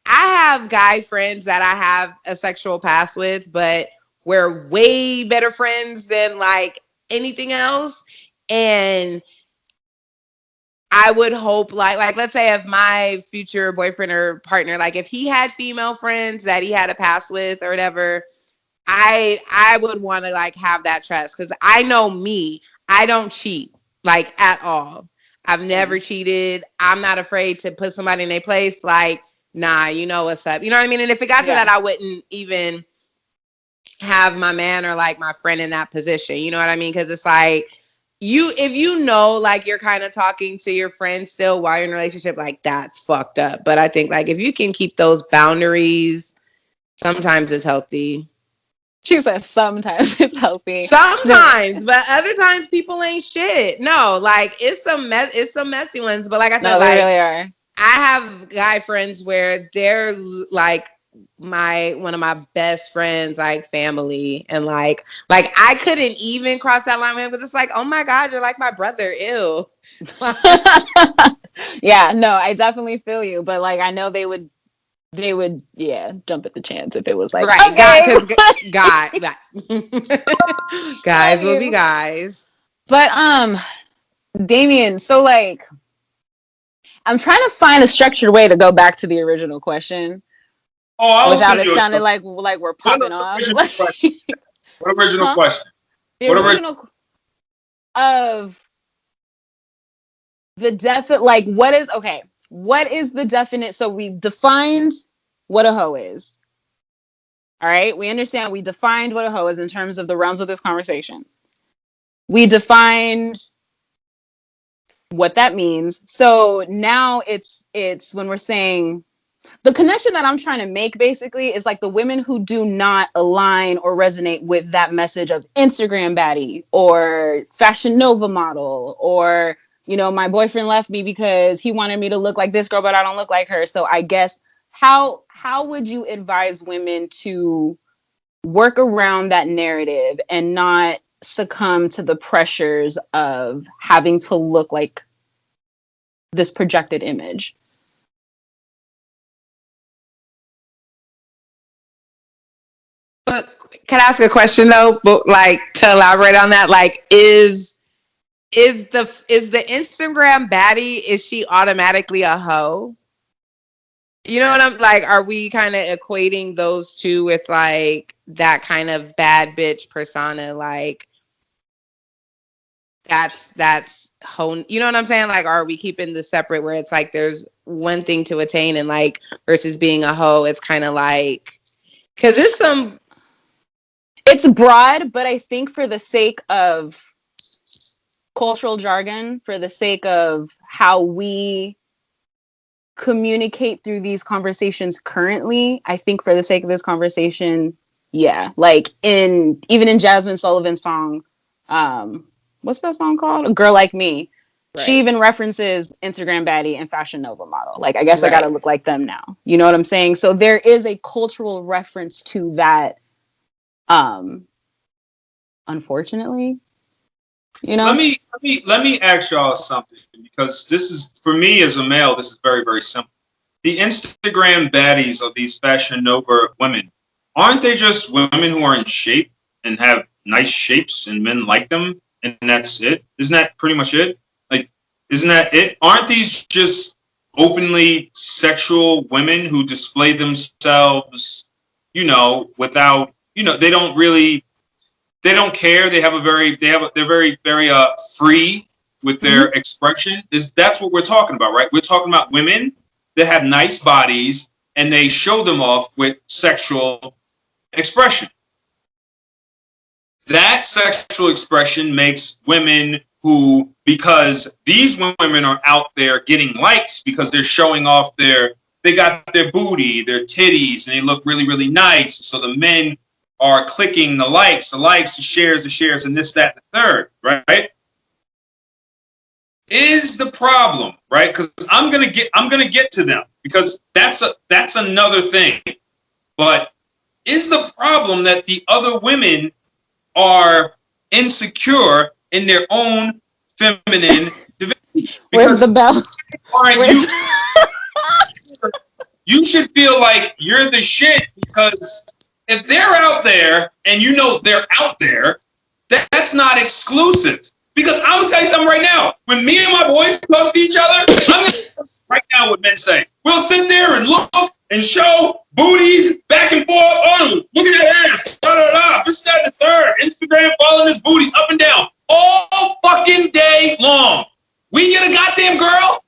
I have guy friends that I have a sexual past with, but we're way better friends than like anything else. And I would hope like let's say if my future boyfriend or partner, like if he had female friends that he had a past with or whatever, I would want to like have that trust because I know me, I don't cheat like at all. I've never cheated. I'm not afraid to put somebody in their place. Like, nah, you know what's up. You know what I mean? And if it got to that, I wouldn't even have my man or like my friend in that position. You know what I mean? Because it's like if you know like you're kind of talking to your friend still while you're in a relationship, like that's fucked up. But I think like if you can keep those boundaries, sometimes it's healthy. She says sometimes it's healthy. Sometimes, but other times people ain't shit. No, like it's some messy ones. But like I said, no, they really are. I have guy friends where they're like one of my best friends, like family, and like I couldn't even cross that line with him because it's like, oh my God, you're like my brother. Ew. Yeah, no, I definitely feel you, but like I know they would jump at the chance if it was like right, okay. guys will be guys. But Damien, so like I'm trying to find a structured way to go back to the original question. Oh, without it sounding like we're popping off. What original question? The original of the definite, like what is the definite? So we defined what a hoe is. All right, we understand we defined what a hoe is in terms of the realms of this conversation. We defined what that means. So now it's when we're saying the connection that I'm trying to make basically is like the women who do not align or resonate with that message of Instagram baddie or Fashion Nova model or, my boyfriend left me because he wanted me to look like this girl, but I don't look like her. So I guess how would you advise women to work around that narrative and not succumb to the pressures of having to look like this projected image? But can I ask a question though? But like to elaborate on that, like is the Instagram baddie, is she automatically a hoe? You know what I'm like? Are we kind of equating those two with like that kind of bad bitch persona? Like that's hoe. You know what I'm saying? Like, are we keeping the separate where it's like there's one thing to attain and like versus being a hoe? It's kind of like because it's broad, but I think for the sake of cultural jargon, for the sake of how we communicate through these conversations currently, I think for the sake of this conversation, yeah. Like even in Jasmine Sullivan's song, what's that song called? A Girl Like Me. Right. She even references Instagram baddie and Fashion Nova model. Like, I guess I gotta look like them now. You know what I'm saying? So there is a cultural reference to that. Unfortunately, Let me ask y'all something, because this is, for me as a male, this is very, very simple. The Instagram baddies of these Fashion Nova women, aren't they just women who are in shape and have nice shapes and men like them, and that's it? Isn't that pretty much it? Like, isn't that it? Aren't these just openly sexual women who display themselves, without, they don't really, they don't care. They're very free with their expression. That's what we're talking about, right? We're talking about women that have nice bodies and they show them off with sexual expression. That sexual expression makes women who, because these women are out there getting likes because they're showing off they got their booty, their titties, and they look really, really nice. So the men are clicking the likes, the shares, and this, that, and the third, right? Is the problem, right? Because I'm gonna get to them because that's another thing. But is the problem that the other women are insecure in their own feminine divinity? Where's the bell? You should feel like you're the shit because if they're out there and you know they're out there, that's not exclusive. Because I'm gonna tell you something right now. When me and my boys talk to each other, I'm gonna right now what men say. We'll sit there and look and show booties back and forth. Oh, look at that ass. Da, da, da. This, that, and the third. Instagram following his booties up and down all fucking day long. We get a goddamn girl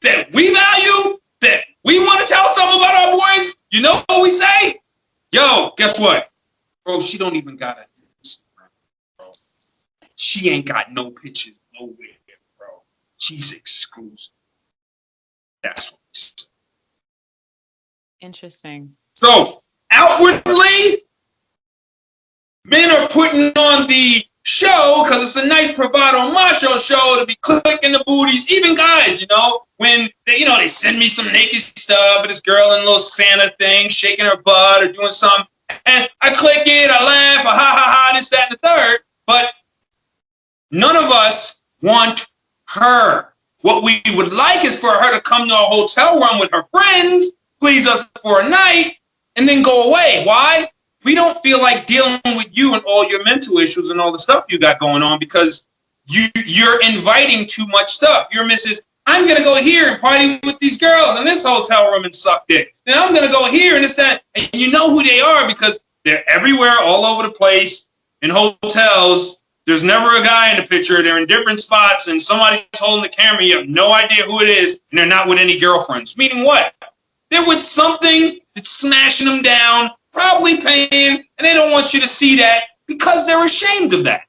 that we value, that we want to tell something about our boys. You know what we say? Yo, guess what? Bro, she don't even got an Instagram, bro. She ain't got no pictures nowhere, bro. She's exclusive. That's what we say. Interesting. So, outwardly, men are putting on the show because it's a nice bravado macho show to be clicking the booties. Even guys, you know, when they send me some naked stuff of this girl in a little Santa thing, shaking her butt or doing something, and I click it, I laugh, ha ha ha, this, that, and the third. But none of us want her. What we would like is for her to come to a hotel room with her friends, please us for a night, and then go away. Why? We don't feel like dealing with you and all your mental issues and all the stuff you got going on because you're inviting too much stuff. You're Mrs. I'm going to go here and party with these girls in this hotel room and suck dick. Then I'm going to go here and this, that. And you know who they are because they're everywhere, all over the place, in hotels. There's never a guy in the picture. They're in different spots and somebody's holding the camera. You have no idea who it is and they're not with any girlfriends. Meaning what? They're with something that's smashing them down, probably paying, and they don't want you to see that because they're ashamed of that.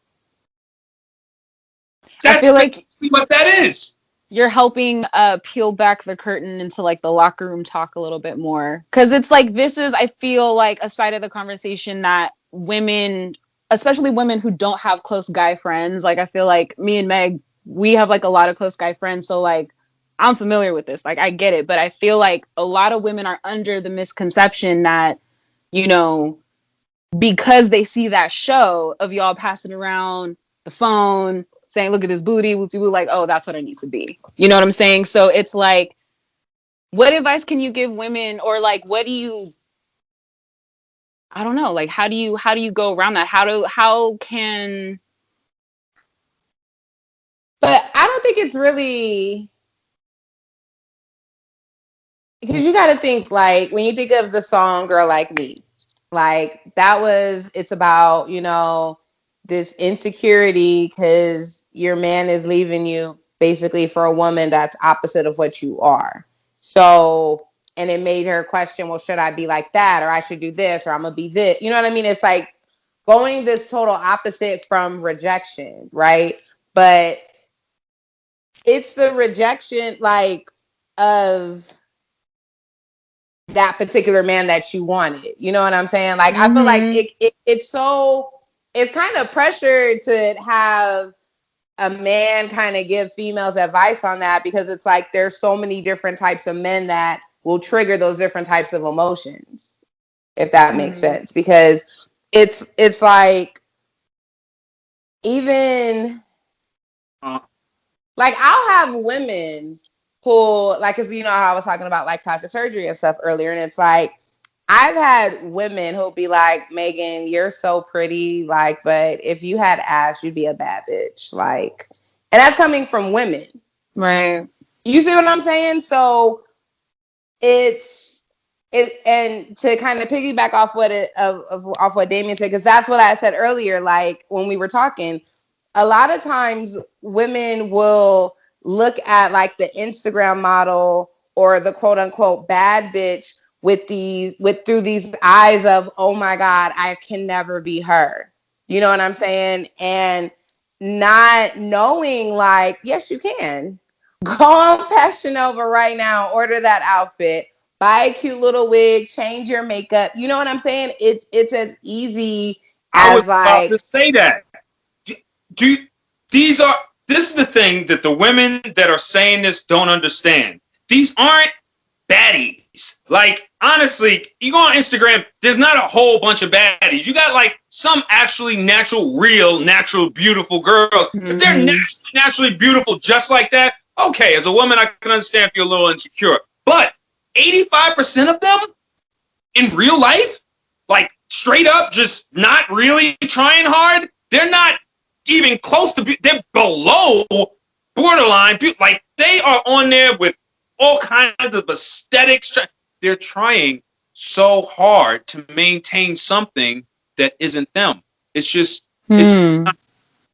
That's I feel like what that is. You're helping peel back the curtain into like the locker room talk a little bit more. Because it's like I feel like a side of the conversation that women, especially women who don't have close guy friends, like I feel like me and Meg, we have like a lot of close guy friends. So like I'm familiar with this. Like I get it. But I feel like a lot of women are under the misconception that, you know, because they see that show of y'all passing around the phone, saying, look at this booty, like, oh, that's what I need to be. You know what I'm saying? So it's like, what advice can you give women, or like, I don't know, like, how do you go around that? But I don't think it's really, because you got to think, like, when you think of the song Girl Like Me, like, it's about, you know, this insecurity because your man is leaving you basically for a woman that's opposite of what you are. So, and it made her question, well, should I be like that? Or I should do this, or I'm going to be this. You know what I mean? It's like going this total opposite from rejection, right? But it's the rejection, like, of that particular man that you wanted. You know what I'm saying? Like, I feel like it's kind of pressure to have a man kind of give females advice on that, because it's like there's so many different types of men that will trigger those different types of emotions, if that makes sense. Because it's like, even like, I'll have women who, like, because you know how I was talking about like plastic surgery and stuff earlier, and it's like, I've had women who'll be like, Megan, you're so pretty, like, but if you had ass, you'd be a bad bitch. Like, and that's coming from women. Right. You see what I'm saying? So it's and to kind of piggyback off off what Damien said, because that's what I said earlier, like when we were talking, a lot of times women will look at like the Instagram model or the quote unquote bad bitch through these eyes of, oh my God, I can never be her. You know what I'm saying? And not knowing, like, yes, you can. Go on Fashion Nova right now, order that outfit, buy a cute little wig, change your makeup. You know what I'm saying? It's as easy as, I was about like, to say that. This is the thing that the women that are saying this don't understand. These aren't baddies. Like, honestly, you go on Instagram, there's not a whole bunch of baddies. You got like some actually natural, beautiful girls. Mm-hmm. If they're naturally beautiful just like that, okay, as a woman, I can understand if you're a little insecure. But 85% of them in real life, like straight up, just not really trying hard, they're not even close to, they're below borderline. Like, they are on there with all kinds of aesthetics. They're trying so hard to maintain something that isn't them. It's just, it's not.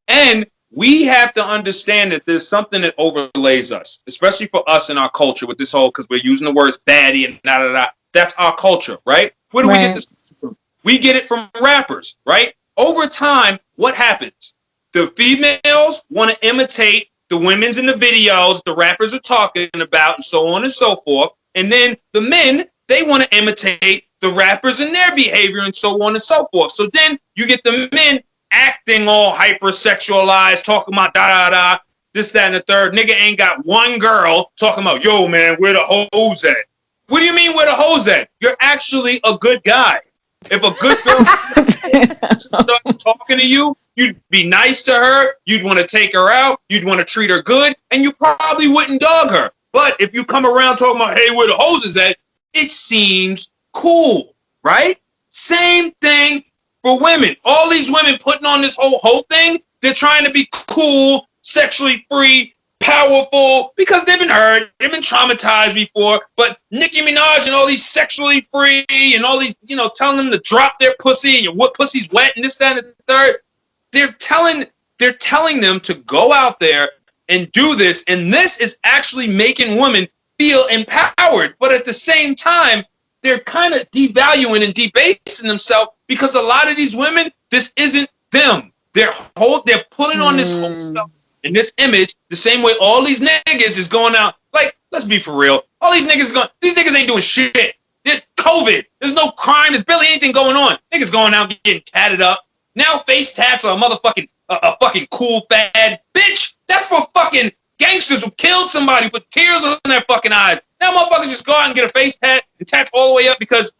And we have to understand that there's something that overlays us, especially for us in our culture with this whole, because we're using the words baddie and da-da-da. That's our culture, right? Where do we get this from? We get it from rappers, right? Over time, what happens? The females want to imitate the women's in the videos the rappers are talking about, and so on and so forth. And then the men, they want to imitate the rappers and their behavior, and so on and so forth. So then you get the men acting all hypersexualized, talking about da-da-da, this, that, and the third. Nigga ain't got one girl talking about, yo, man, where the hoes at? What do you mean where the hoes at? You're actually a good guy. If a good girl starts talking to you, you'd be nice to her, you'd want to take her out, you'd want to treat her good, and you probably wouldn't dog her. But if you come around talking about, hey, where the hoes is at, it seems cool, right? Same thing for women. All these women putting on this whole thing, they're trying to be cool, sexually free, powerful, because they've been hurt, they've been traumatized before. But Nicki Minaj and all these sexually free and all these, telling them to drop their pussy and what pussy's wet and this, that, and the third. They're telling them to go out there and do this, and this is actually making women feel empowered. But at the same time, they're kind of devaluing and debasing themselves, because a lot of these women, this isn't them. They're putting on this whole stuff in this image the same way all these niggas is going out. Like, let's be for real. All these niggas ain't doing shit. There's COVID. There's no crime. There's barely anything going on. Niggas going out getting tatted up. Now face tats are a fucking cool fad. Bitch, that's for fucking gangsters who killed somebody, put tears on their fucking eyes. Now motherfuckers just go out and get a face tat and tats all the way up because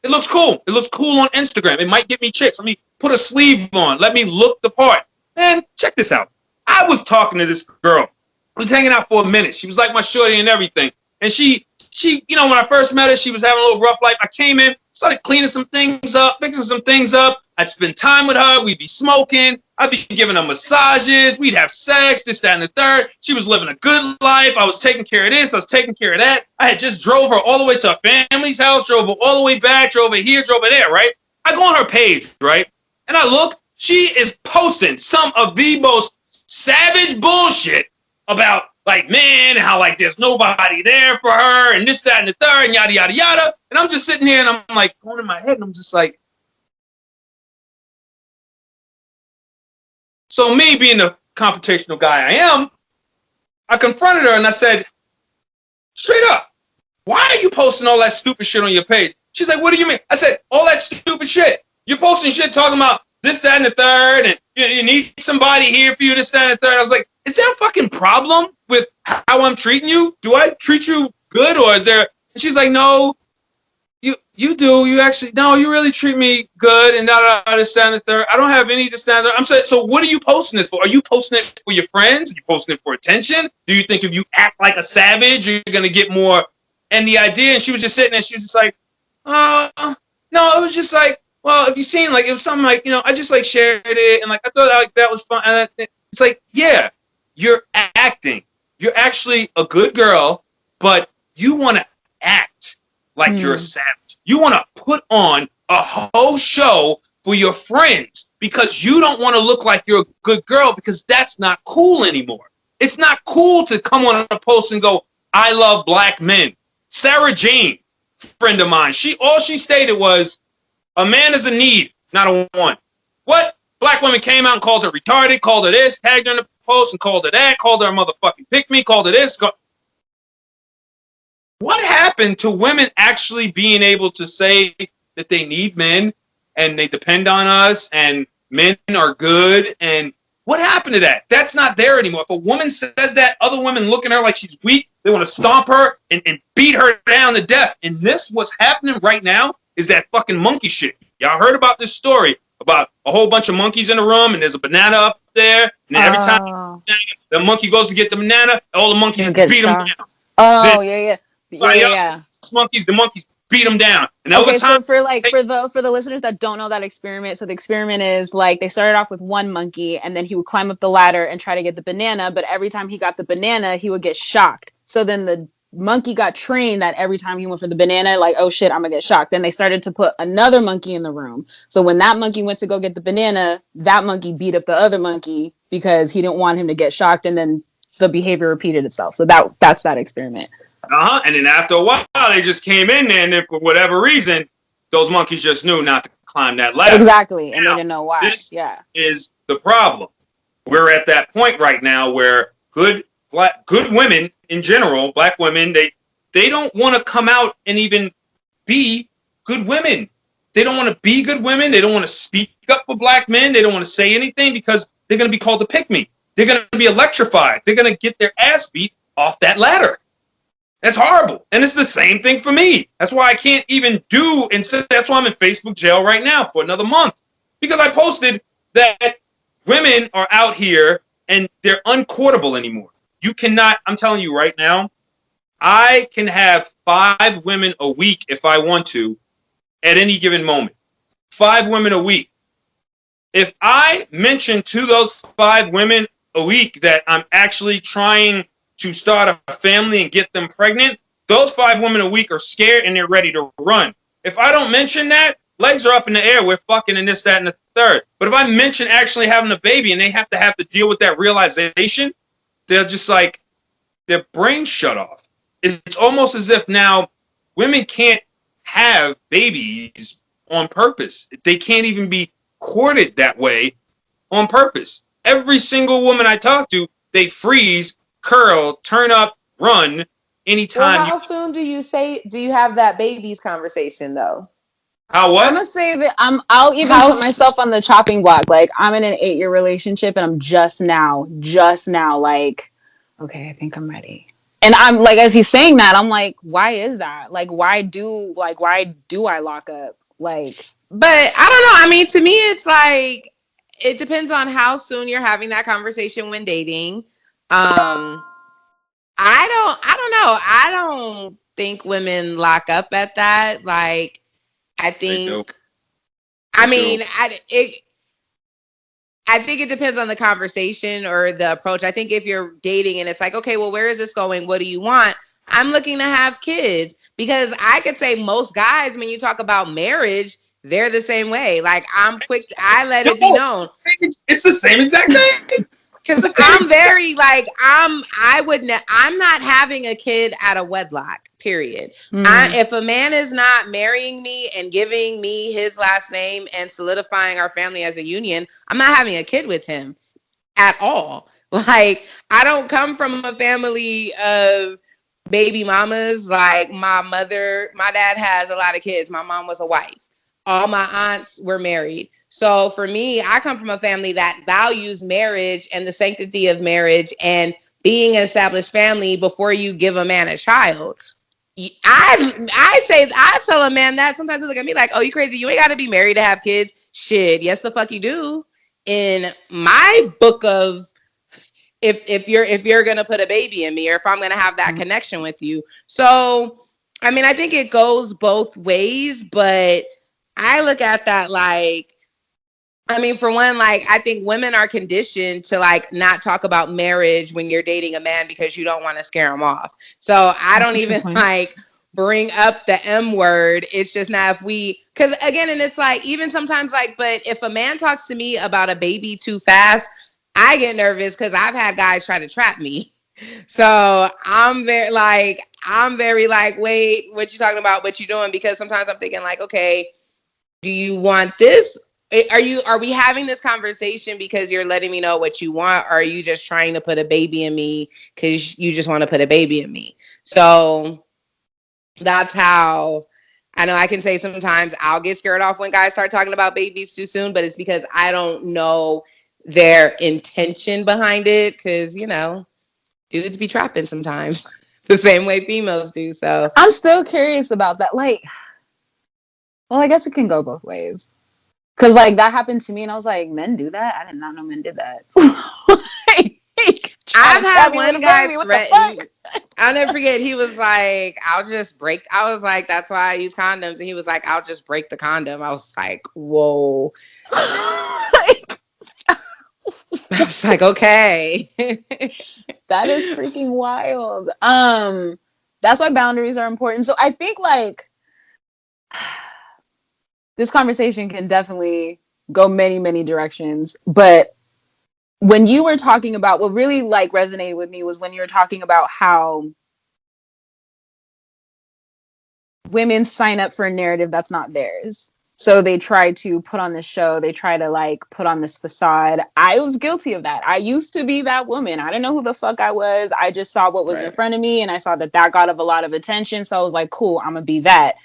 it looks cool. It looks cool on Instagram. It might get me chicks. Let me put a sleeve on. Let me look the part. Man, check this out. I was talking to this girl. I was hanging out for a minute. She was like my shorty and everything. And she, when I first met her, she was having a little rough life. I came in, started cleaning some things up, fixing some things up. I'd spend time with her. We'd be smoking. I'd be giving her massages. We'd have sex, this, that, and the third. She was living a good life. I was taking care of this. I was taking care of that. I had just drove her all the way to her family's house, drove her all the way back, drove her here, drove her there, right? I go on her page, right? And I look. She is posting some of the most savage bullshit about, like, man, how, like, there's nobody there for her and this, that, and the third, and yada, yada, yada. And I'm just sitting here and I'm, like, going in my head and I'm just like, so me being the confrontational guy I am, I confronted her and I said, straight up, why are you posting all that stupid shit on your page? She's like, what do you mean? I said, all that stupid shit. You're posting shit talking about this, that, and the third, and you need somebody here for you, this, that, and the third. I was like, is there a fucking problem with how I'm treating you? Do I treat you good, or is there? And she's like, no, you do. You actually, no, you really treat me good, and this, that, and the third. I don't have any this, that, and the third. I'm saying, so what are you posting this for? Are you posting it for your friends? Are you posting it for attention? Do you think if you act like a savage, you're going to get more? And the idea, and she was just sitting there, she was just like, no, it was just like, well, if you seen, like, it was something like, I just, like, shared it, and, like, I thought, like, that was fun. And it's like, yeah, you're acting. You're actually a good girl, but you want to act like you're a savage. You want to put on a whole show for your friends because you don't want to look like you're a good girl, because that's not cool anymore. It's not cool to come on a post and go, I love black men. Sarah Jane, friend of mine, all she stated was, a man is a need, not a want. What? Black women came out and called her retarded, called her this, tagged her in the post and called her that, called her a motherfucking pick-me, called her this. What happened to women actually being able to say that they need men and they depend on us and men are good? And what happened to that? That's not there anymore. If a woman says that, other women look at her like she's weak. They want to stomp her and beat her down to death. And this, what's happening right now, is that fucking monkey shit. Y'all heard about this story about a whole bunch of monkeys in a room, and there's a banana up there, and then every time the monkey goes to get the banana, all the monkeys beat him down. Oh, yeah. The monkeys beat them down. And okay, so for the listeners that don't know that experiment, so the experiment is like they started off with one monkey, and then he would climb up the ladder and try to get the banana, but every time he got the banana, he would get shocked. So then the monkey got trained that every time he went for the banana, like, oh shit, I'm gonna get shocked. Then they started to put another monkey in the room. So when that monkey went to go get the banana, that monkey beat up the other monkey because he didn't want him to get shocked, and then the behavior repeated itself. So that's that experiment. And then after a while, they just came in there, and then for whatever reason, those monkeys just knew not to climb that ladder. Exactly, and they didn't know why. This is the problem. We're at that point right now where good women in general, black women, they don't want to come out and even be good women. They don't want to be good women. They don't want to speak up for black men. They don't want to say anything because they're going to be called a pick-me. They're going to be electrified. They're going to get their ass beat off that ladder. That's horrible. And it's the same thing for me. That's why I can't even that's why I'm in Facebook jail right now for another month. Because I posted that women are out here and they're uncourtable anymore. You cannot, I'm telling you right now, I can have 5 women a week if I want to at any given moment. 5 women a week. If I mention to those 5 women a week that I'm actually trying to start a family and get them pregnant, those 5 women a week are scared and they're ready to run. If I don't mention that, legs are up in the air, we're fucking and this, that, and the third. But if I mention actually having a baby and they have to deal with that realization, they're just like, their brains shut off. It's almost as if now women can't have babies on purpose. They can't even be courted that way on purpose. Every single woman I talk to, they freeze, curl, turn up, run anytime. Well, how soon do you have that babies conversation though? How what? I'm gonna say that I'll even put myself on the chopping block. Like, I'm in an 8-year relationship and I'm just now like, okay, I think I'm ready. And I'm like, as he's saying that, I'm like, why is that? Like, why do I lock up? Like, but I don't know. I mean, to me, it's like, it depends on how soon you're having that conversation when dating. I don't know. I don't think women lock up at that. Like, I think, I think it depends on the conversation or the approach. I think if you're dating and it's like, okay, well, where is this going? What do you want? I'm looking to have kids, because I could say most guys, when you talk about marriage, they're the same way. Like, I let it be known. It's the same exact thing. Because I'm very like, I'm not having a kid out of wedlock, period. If a man is not marrying me and giving me his last name and solidifying our family as a union, I'm not having a kid with him at all. Like, I don't come from a family of baby mamas. Like, my dad has a lot of kids. My mom was a wife. All my aunts were married. So for me, I come from a family that values marriage and the sanctity of marriage and being an established family before you give a man a child. I tell a man that sometimes they look at me like, oh, you crazy? You ain't got to be married to have kids. Shit, yes, the fuck you do. In my book of if you're gonna put a baby in me, or if I'm gonna have that connection with you. So, I mean, I think it goes both ways, but I look at that like, I mean, for one, like, I think women are conditioned to, like, not talk about marriage when you're dating a man because you don't want to scare him off. So I don't even, like, bring up the M word. It's just not if we, because again, and it's like, even sometimes like, but if a man talks to me about a baby too fast, I get nervous because I've had guys try to trap me. So I'm very like, wait, what you talking about? What you doing? Because sometimes I'm thinking like, okay, do you want this? Are we having this conversation because you're letting me know what you want? Or are you just trying to put a baby in me because you just want to put a baby in me? So that's how I know I can say sometimes I'll get scared off when guys start talking about babies too soon, but it's because I don't know their intention behind it. Because, dudes be trapping sometimes the same way females do. So I'm still curious about that. Like, well, I guess it can go both ways. Because, like, that happened to me, and I was like, men do that? I did not know men did that. I've had one guy threaten. I'll never forget. He was like, I was like, that's why I use condoms. And he was like, I'll just break the condom. I was like, whoa. I was like, okay. That is freaking wild. That's why boundaries are important. So I think, like, this conversation can definitely go many, many directions. But when you were talking about, what really like resonated with me was when you were talking about how women sign up for a narrative that's not theirs. So they try to put on this show. They try to like put on this facade. I was guilty of that. I used to be that woman. I didn't know who the fuck I was. I just saw what was in front of me, and I saw that got a lot of attention. So I was like, cool, I'm gonna be that.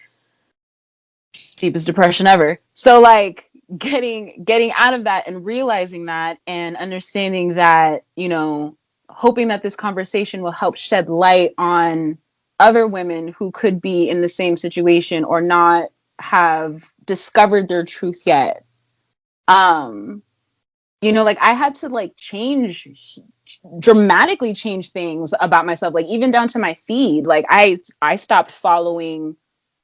Deepest depression ever. So like getting out of that and realizing that and understanding that, hoping that this conversation will help shed light on other women who could be in the same situation or not have discovered their truth yet. Like I had to like dramatically change things about myself, like even down to my feed. Like I stopped following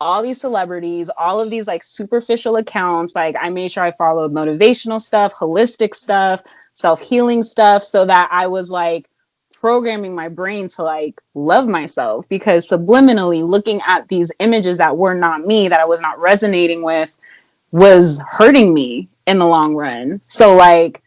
all these celebrities, all of these like superficial accounts. Like I made sure I followed motivational stuff, holistic stuff, self-healing stuff, so that I was like programming my brain to like love myself, because subliminally looking at these images that were not me, that I was not resonating with, was hurting me in the long run. So like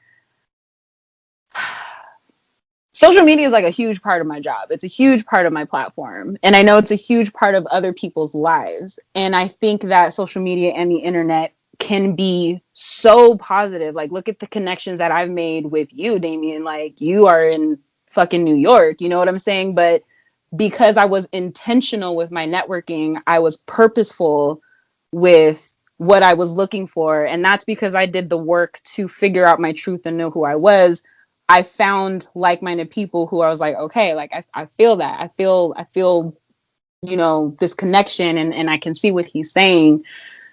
social media is like a huge part of my job. It's a huge part of my platform. And I know it's a huge part of other people's lives. And I think that social media and the internet can be so positive. Like, look at the connections that I've made with you, Damien. Like, you are in fucking New York. You know what I'm saying? But because I was intentional with my networking, I was purposeful with what I was looking for. And that's because I did the work to figure out my truth and know who I was. I found like-minded people who I was like, okay, like I feel that. I feel, this connection, and I can see what he's saying.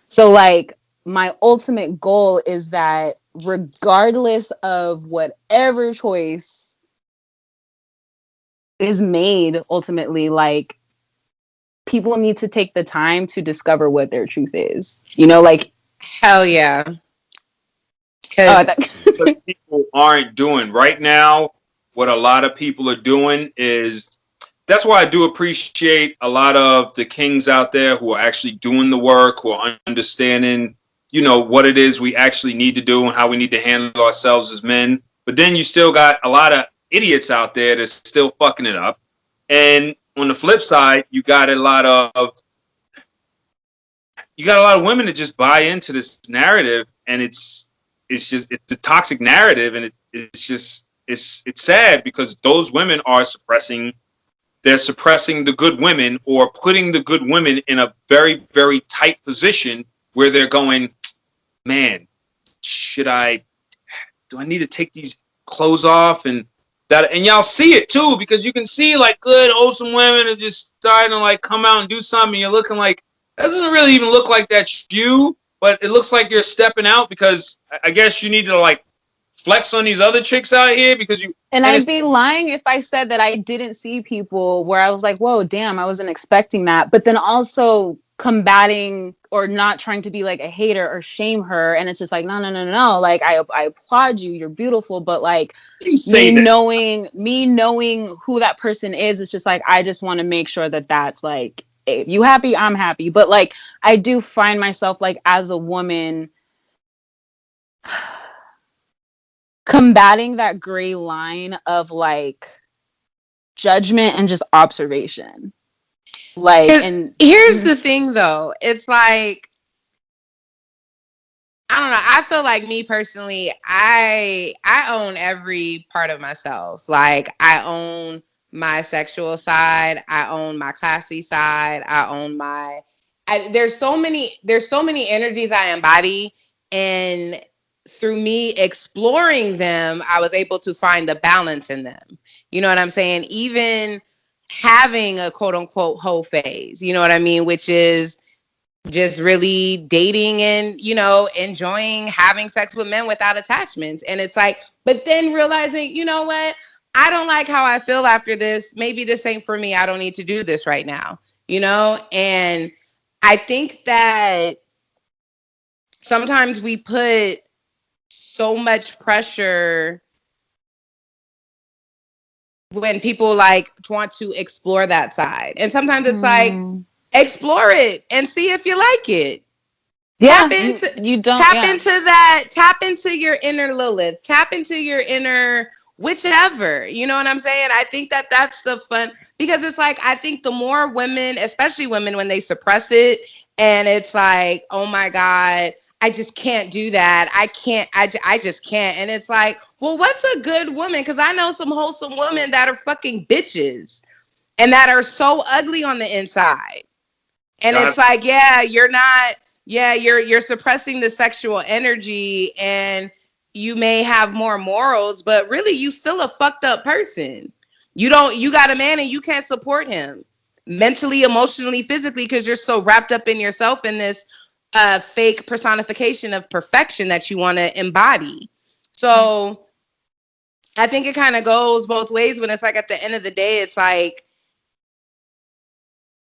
So like my ultimate goal is that regardless of whatever choice is made, ultimately, like people need to take the time to discover what their truth is. Like hell yeah. Because people aren't doing right now. What a lot of people are doing is, that's why I do appreciate a lot of the kings out there who are actually doing the work, who are understanding, what it is we actually need to do and how we need to handle ourselves as men. But then you still got a lot of idiots out there that's still fucking it up. And on the flip side, you got a lot of women that just buy into this narrative, and it's a toxic narrative, and it's sad because those women are suppressing the good women, or putting the good women in a very, very tight position where they're going, man, do I need to take these clothes off? And y'all see it too, because you can see like good, wholesome women are just starting to like come out and do something. And you're looking like, that doesn't really even look like that's you. But it looks like you're stepping out because I guess you need to like flex on these other chicks out here because you. And I'd be lying if I said that I didn't see people where I was like, whoa, damn, I wasn't expecting that. But then also combating or not trying to be like a hater or shame her. And it's just like, no. Like, I applaud you. You're beautiful. But like me knowing who that person is, it's just like, I just want to make sure that that's like if you happy, I'm happy. But like, I do find myself like as a woman combating that gray line of like judgment and just observation. Like, and here's the thing though, it's like, I don't know. I feel like me personally, I own every part of myself. Like I own my sexual side, I own my classy side, I own my there's so many energies I embody, and through me exploring them, I was able to find the balance in them. You know what I'm saying? Even having a quote unquote hoe phase, you know what I mean, which is just really dating and, you know, enjoying having sex with men without attachments. And it's like, but then realizing, you know what? I don't like how I feel after this. Maybe this ain't for me. I don't need to do this right now, you know? And I think that sometimes we put so much pressure when people like want to explore that side. And sometimes it's like, explore it and see if you like it. yeah, Tap into tap into your inner Lilith, tap into your inner whichever, you know what I'm saying? I think that that's the fun, because it's like, I think the more women, especially women, when they suppress it and it's like, oh my God, I just can't do that. I just can't. And it's like, well, what's a good woman? Because I know some wholesome women that are fucking bitches and that are so ugly on the inside. And it's like, yeah, you're suppressing the sexual energy and you may have more morals, but really you still a fucked up person. You got a man and you can't support him mentally, emotionally, physically, because you're so wrapped up in yourself in this fake personification of perfection that you want to embody. So I think it kind of goes both ways when it's like, at the end of the day, it's like,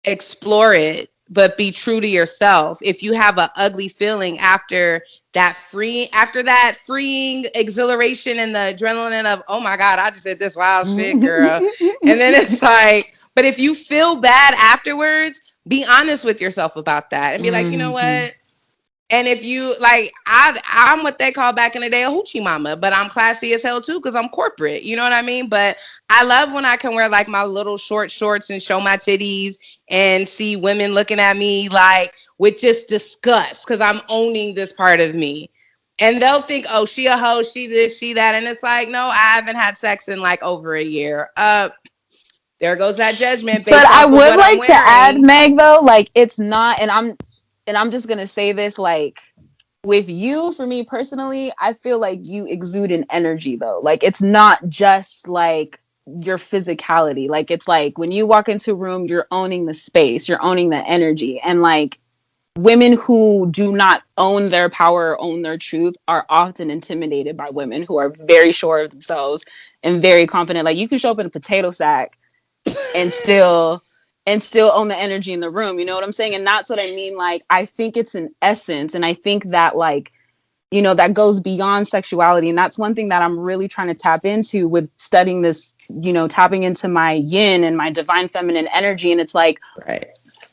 explore it, but be true to yourself. If you have an ugly feeling after that freeing exhilaration and the adrenaline of, oh my God, I just did this wild shit, girl. And then it's like, but if you feel bad afterwards, be honest with yourself about that and be like, you know what? And if you like, I'm what they call back in the day a hoochie mama, but I'm classy as hell too because I'm corporate. You know what I mean? But I love when I can wear like my little short shorts and show my titties and see women looking at me like with just disgust because I'm owning this part of me. And they'll think, oh, she a hoe, she this, she that. And it's like, no, I haven't had sex in like over a year. There goes that judgment. But I would like to add, Meg, though, like it's not, and I'm just gonna say this, like with you, for me personally, I feel like you exude an energy though. Like it's not just like your physicality. Like it's like when you walk into a room, you're owning the space, you're owning the energy. And like women who do not own their power or own their truth are often intimidated by women who are very sure of themselves and very confident. Like you can show up in a potato sack and still own the energy in the room. You know what I'm saying? And that's what I mean. Like, I think it's an essence. And I think that like, you know, that goes beyond sexuality. And that's one thing that I'm really trying to tap into with studying this, you know, tapping into my yin and my divine feminine energy. And it's like, right,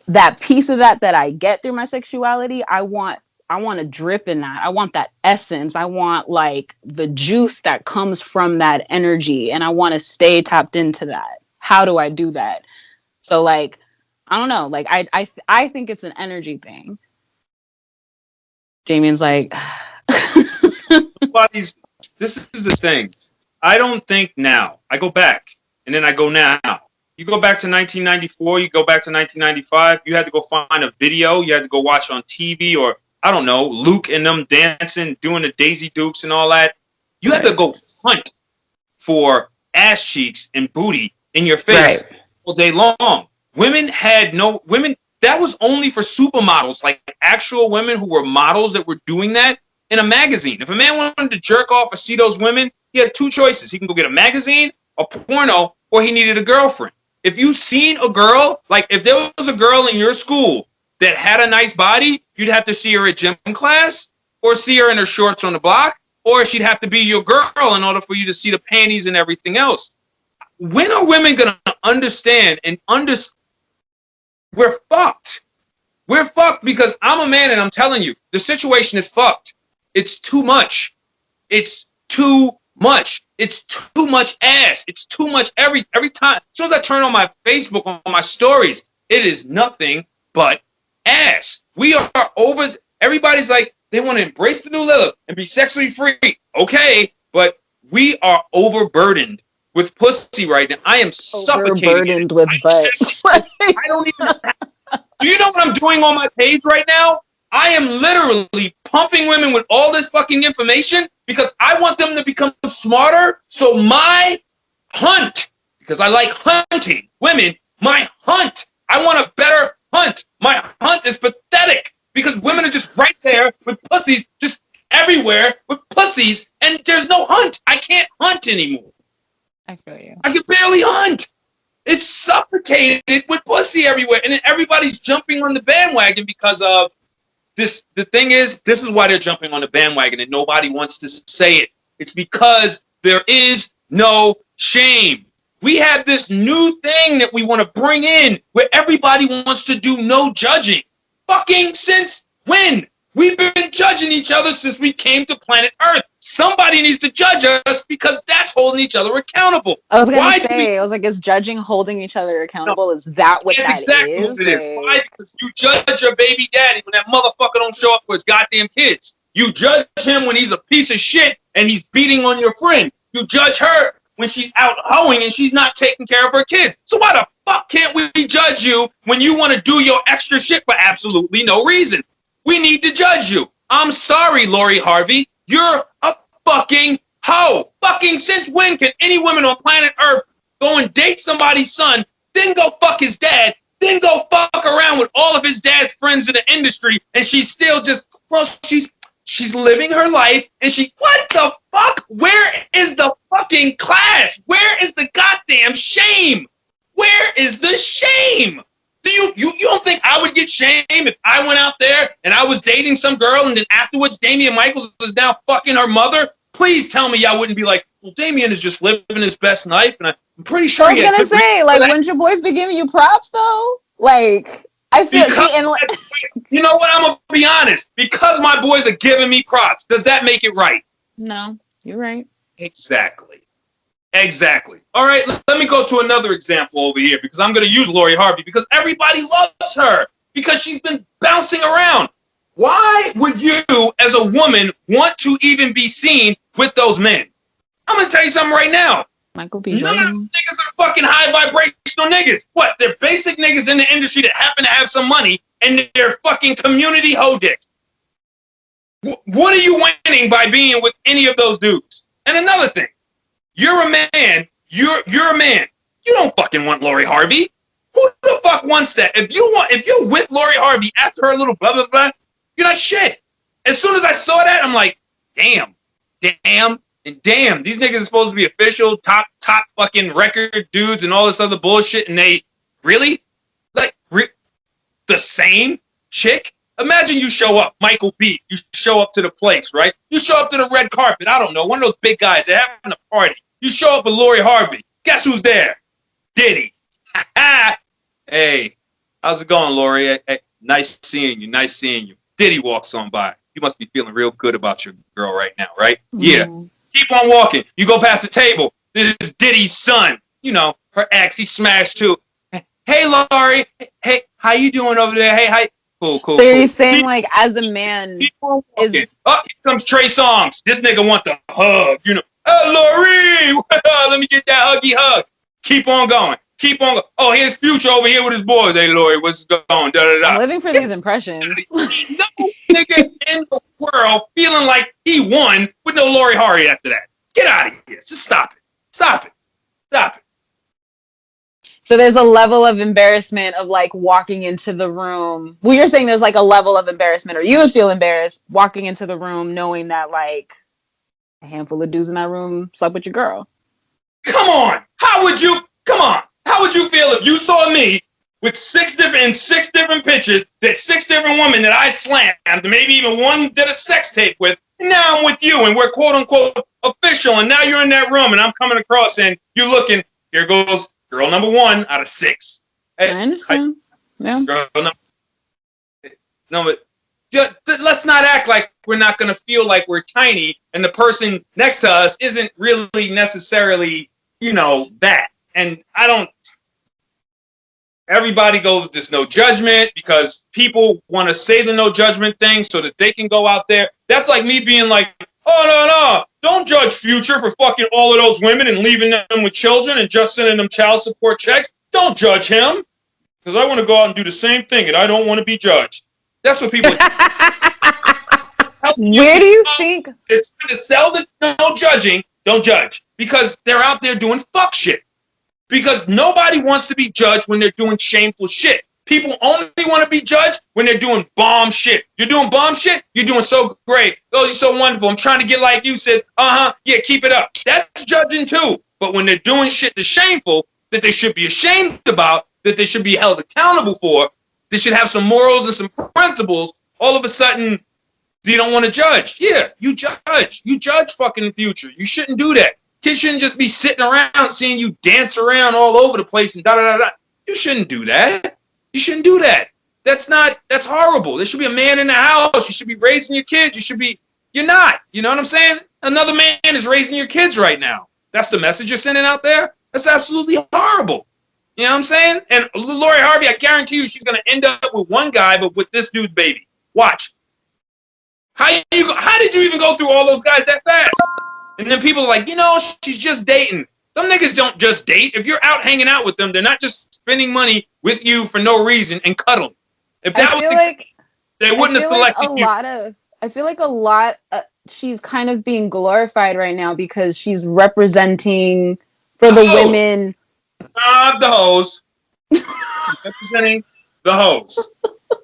that piece of that I get through my sexuality, I want to drip in that. I want that essence. I want like the juice that comes from that energy. And I want to stay tapped into that. How do I do that? So like, I don't know. Like I think it's an energy thing. Damien's like, this is the thing. I don't think now. I go back and then I go now. You go back to 1994, you go back to 1995, you had to go find a video, you had to go watch on TV or, I don't know, Luke and them dancing, doing the Daisy Dukes and all that. You had to go hunt for ass cheeks and booty in your face all day long. Women, that was only for supermodels, like actual women who were models that were doing that in a magazine. If a man wanted to jerk off or see those women, he had two choices. He can go get a magazine, a porno, or he needed a girlfriend. If you seen a girl, like if there was a girl in your school that had a nice body, you'd have to see her at gym class or see her in her shorts on the block, or she'd have to be your girl in order for you to see the panties and everything else. When are women going to understand and we're fucked. We're fucked because I'm a man and I'm telling you, the situation is fucked. It's too much. It's too much. It's too much ass. It's too much every time. As soon as I turn on my Facebook, on my stories, it is nothing but ass. We are over. Everybody's like, they want to embrace the new level and be sexually free. Okay, but we are overburdened with pussy right now. I am suffocating. Overburdened with butt. I don't even. Do you know what I'm doing on my page right now? I am literally pumping women with all this fucking information because I want them to become smarter. So my hunt, because I like hunting women, my hunt, I want a better hunt. My hunt is pathetic because women are just right there with pussies, just everywhere with pussies, and there's no hunt. I can't hunt anymore. I feel you. I can barely hunt. It's suffocated with pussy everywhere. And then everybody's jumping on the bandwagon because of this. The thing is, this is why they're jumping on the bandwagon and nobody wants to say it. It's because there is no shame. We have this new thing that we want to bring in where everybody wants to do no judging. Fucking since when? We've been judging each other since we came to planet Earth. Somebody needs to judge us because that's holding each other accountable. I was going to say, I was like, is judging holding each other accountable? No, is that what that exactly is? What it is. Why? Because you judge your baby daddy when that motherfucker don't show up for his goddamn kids. You judge him when he's a piece of shit and he's beating on your friend. You judge her when she's out hoeing and she's not taking care of her kids. So why the fuck can't we judge you when you want to do your extra shit for absolutely no reason? We need to judge you. I'm sorry, Lori Harvey. You're a fucking hoe. Fucking since when can any woman on planet Earth go and date somebody's son, then go fuck his dad, then go fuck around with all of his dad's friends in the industry, and she's still just, well, she's living her life, and what the fuck? Where is the fucking class? Where is the goddamn shame? Where is the shame? Do you don't think I would get shame if I went out there and I was dating some girl and then afterwards Damien Michaels is now fucking her mother? Please tell me y'all wouldn't be like, well, Damien is just living his best life, and I'm pretty sure. I was gonna say, like, wouldn't your boys be giving you props though? Like, I feel you know what? I'm gonna be honest. Because my boys are giving me props, does that make it right? No, you're right. Exactly. All right, let me go to another example over here because I'm going to use Lori Harvey because everybody loves her because she's been bouncing around. Why would you, as a woman, want to even be seen with those men? I'm going to tell you something right now. Michael B. None of those niggas are fucking high vibrational niggas. What? They're basic niggas in the industry that happen to have some money and they're fucking community hoe dick. What are you winning by being with any of those dudes? And another thing. You're a man. You're a man. You don't fucking want Lori Harvey. Who the fuck wants that? If you're with Lori Harvey after her little blah blah blah, you're not shit. As soon as I saw that, I'm like, damn. These niggas are supposed to be official, top fucking record dudes and all this other bullshit, and they really the same chick. Imagine you show up, Michael B. You show up to the place, right? You show up to the red carpet. I don't know, one of those big guys. They're having a party. You show up with Lori Harvey. Guess who's there? Diddy. Hey, how's it going, Lori? Hey, nice seeing you. Diddy walks on by. You must be feeling real good about your girl right now, right? Mm-hmm. Yeah. Keep on walking. You go past the table. This is Diddy's son. You know, her ex. He smashed too. Hey, Lori. Hey, how you doing over there? Hey, hi. Cool. So you're saying, like, as a man, oh, here comes Trey Songz. This nigga want the hug, you know. Oh, Lori, let me get that huggy hug. Keep on going. Oh, here's Future over here with his boys. Hey, Lori, what's going on? I'm living for these impressions. No nigga in the world feeling like he won with no Lori Harvey after that. Get out of here. Just stop it. So there's a level of embarrassment of like walking into the room. Well, you're saying there's like a level of embarrassment, or you would feel embarrassed walking into the room knowing that like a handful of dudes in that room slept with your girl. Come on. How would you feel if you saw me with six different pictures, that 6 different women that I slammed, maybe even one did a sex tape with, and now I'm with you and we're quote unquote official, and now you're in that room and I'm coming across and you're looking, here goes girl number 1 out of 6. Hey, I understand. Yeah. Girl, no, but let's not act like we're not going to feel like we're tiny and the person next to us isn't really necessarily, that. And I don't. Everybody goes, there's no judgment because people want to say the no judgment thing so that they can go out there. That's like me being like, oh, no, don't judge Future for fucking all of those women and leaving them with children and just sending them child support checks. Don't judge him because I want to go out and do the same thing and I don't want to be judged. That's what people Where do you think? They're trying to sell the no judging, don't judge because they're out there doing fuck shit. Because nobody wants to be judged when they're doing shameful shit. People only want to be judged when they're doing bomb shit. You're doing bomb shit? You're doing so great. Oh, you're so wonderful. I'm trying to get like you, sis. Yeah, keep it up. That's judging too. But when they're doing shit that's shameful, that they should be ashamed about, that they should be held accountable for, they should have some morals and some principles, all of a sudden, you don't want to judge. Yeah, you judge. You judge fucking Future. You shouldn't do that. Kids shouldn't just be sitting around seeing you dance around all over the place and da-da-da-da. You shouldn't do that. You shouldn't do that. That's horrible. There should be a man in the house. You should be raising your kids. You're not. You know what I'm saying? Another man is raising your kids right now. That's the message you're sending out there? That's absolutely horrible. You know what I'm saying? And Lori Harvey, I guarantee you she's going to end up with one guy, but with this dude's baby. Watch. How did you even go through all those guys that fast? And then people are like, she's just dating. Some niggas don't just date. If you're out hanging out with them, they're not just spending money with you for no reason and cuddling. If that was the case, they wouldn't have selected you. I feel like a lot, she's kind of being glorified right now because she's representing for the women. Not the hoes. She's representing the hoes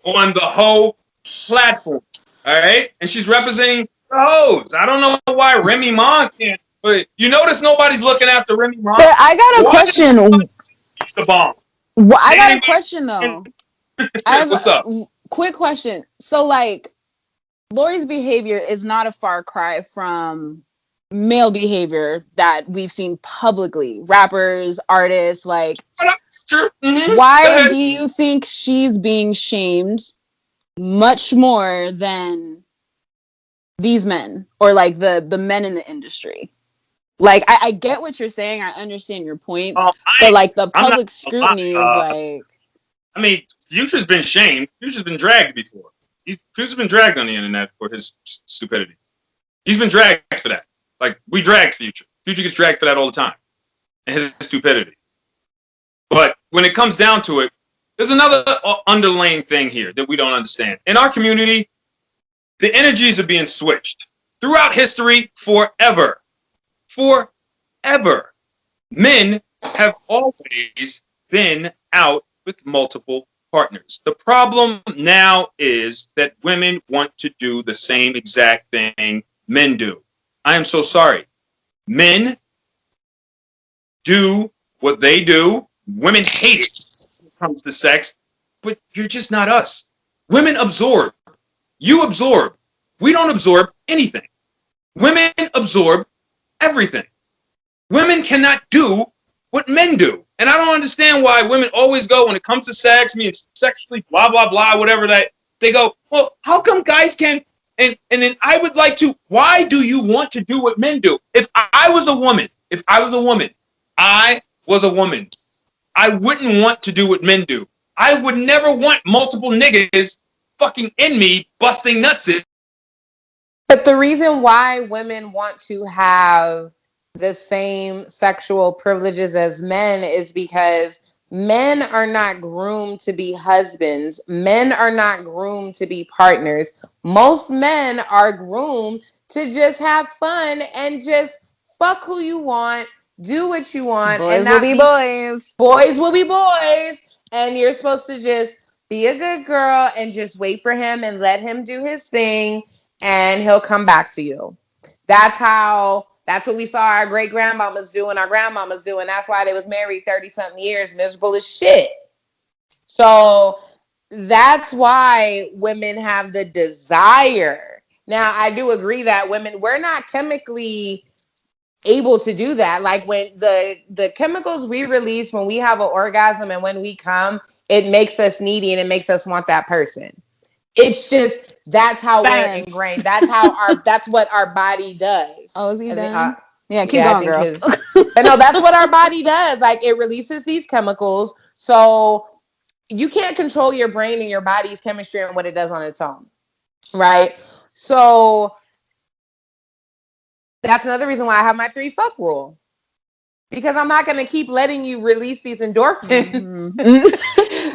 on the hoe platform. All right? And she's representing the hoes. I don't know why Remy Ma can't. But you notice nobody's looking after Remy Ma. But I got a question. It's the bomb. Well, I got a question though. What's up? Quick question. So like, Lori's behavior is not a far cry from male behavior that we've seen publicly. Rappers, artists, like. Sure. Mm-hmm. Why do you think she's being shamed much more than these men or like the men in the industry? Like, I get what you're saying. I understand your points. But like the public scrutiny is like. I mean, Future's been shamed. Future's been dragged before. Future's been dragged on the internet for his stupidity. He's been dragged for that. Like, we dragged Future. Future gets dragged for that all the time. And his stupidity. But when it comes down to it, there's another underlying thing here that we don't understand. In our community, the energies are being switched. Throughout history, forever. Forever. Men have always been out with multiple partners. The problem now is that women want to do the same exact thing men do. I am so sorry. Men do what they do. Women hate it when it comes to sex, but you're just not us. Women absorb. You absorb. We don't absorb anything. Women absorb everything. Women cannot do what men do. And I don't understand why women always go, when it comes to sex, being sexually blah, blah, blah, whatever that, they go, well, how come guys can? And then I would like to, why do you want to do what men do? If I was a woman, I wouldn't want to do what men do. I would never want multiple niggas fucking in me busting nuts in. But the reason why women want to have the same sexual privileges as men is because men are not groomed to be husbands. Men are not groomed to be partners. Most men are groomed to just have fun and just fuck who you want, do what you want. Boys will be boys. Boys will be boys. And you're supposed to just be a good girl and just wait for him and let him do his thing and he'll come back to you. That's what we saw our great grandmamas do and our grandmamas do. And that's why they was married 30-something years, miserable as shit. So that's why women have the desire. Now, I do agree that women, we're not chemically able to do that. Like when the chemicals we release when we have an orgasm and when we come, it makes us needy and it makes us want that person. It's just, that's how we're ingrained. That's what our body does. Oh, is he done? Yeah, keep yeah, going, girl. But no, that's what our body does. Like, it releases these chemicals. So you can't control your brain and your body's chemistry and what it does on its own. Right? So that's another reason why I have my 3 fuck rule. Because I'm not going to keep letting you release these endorphins. Mm-hmm.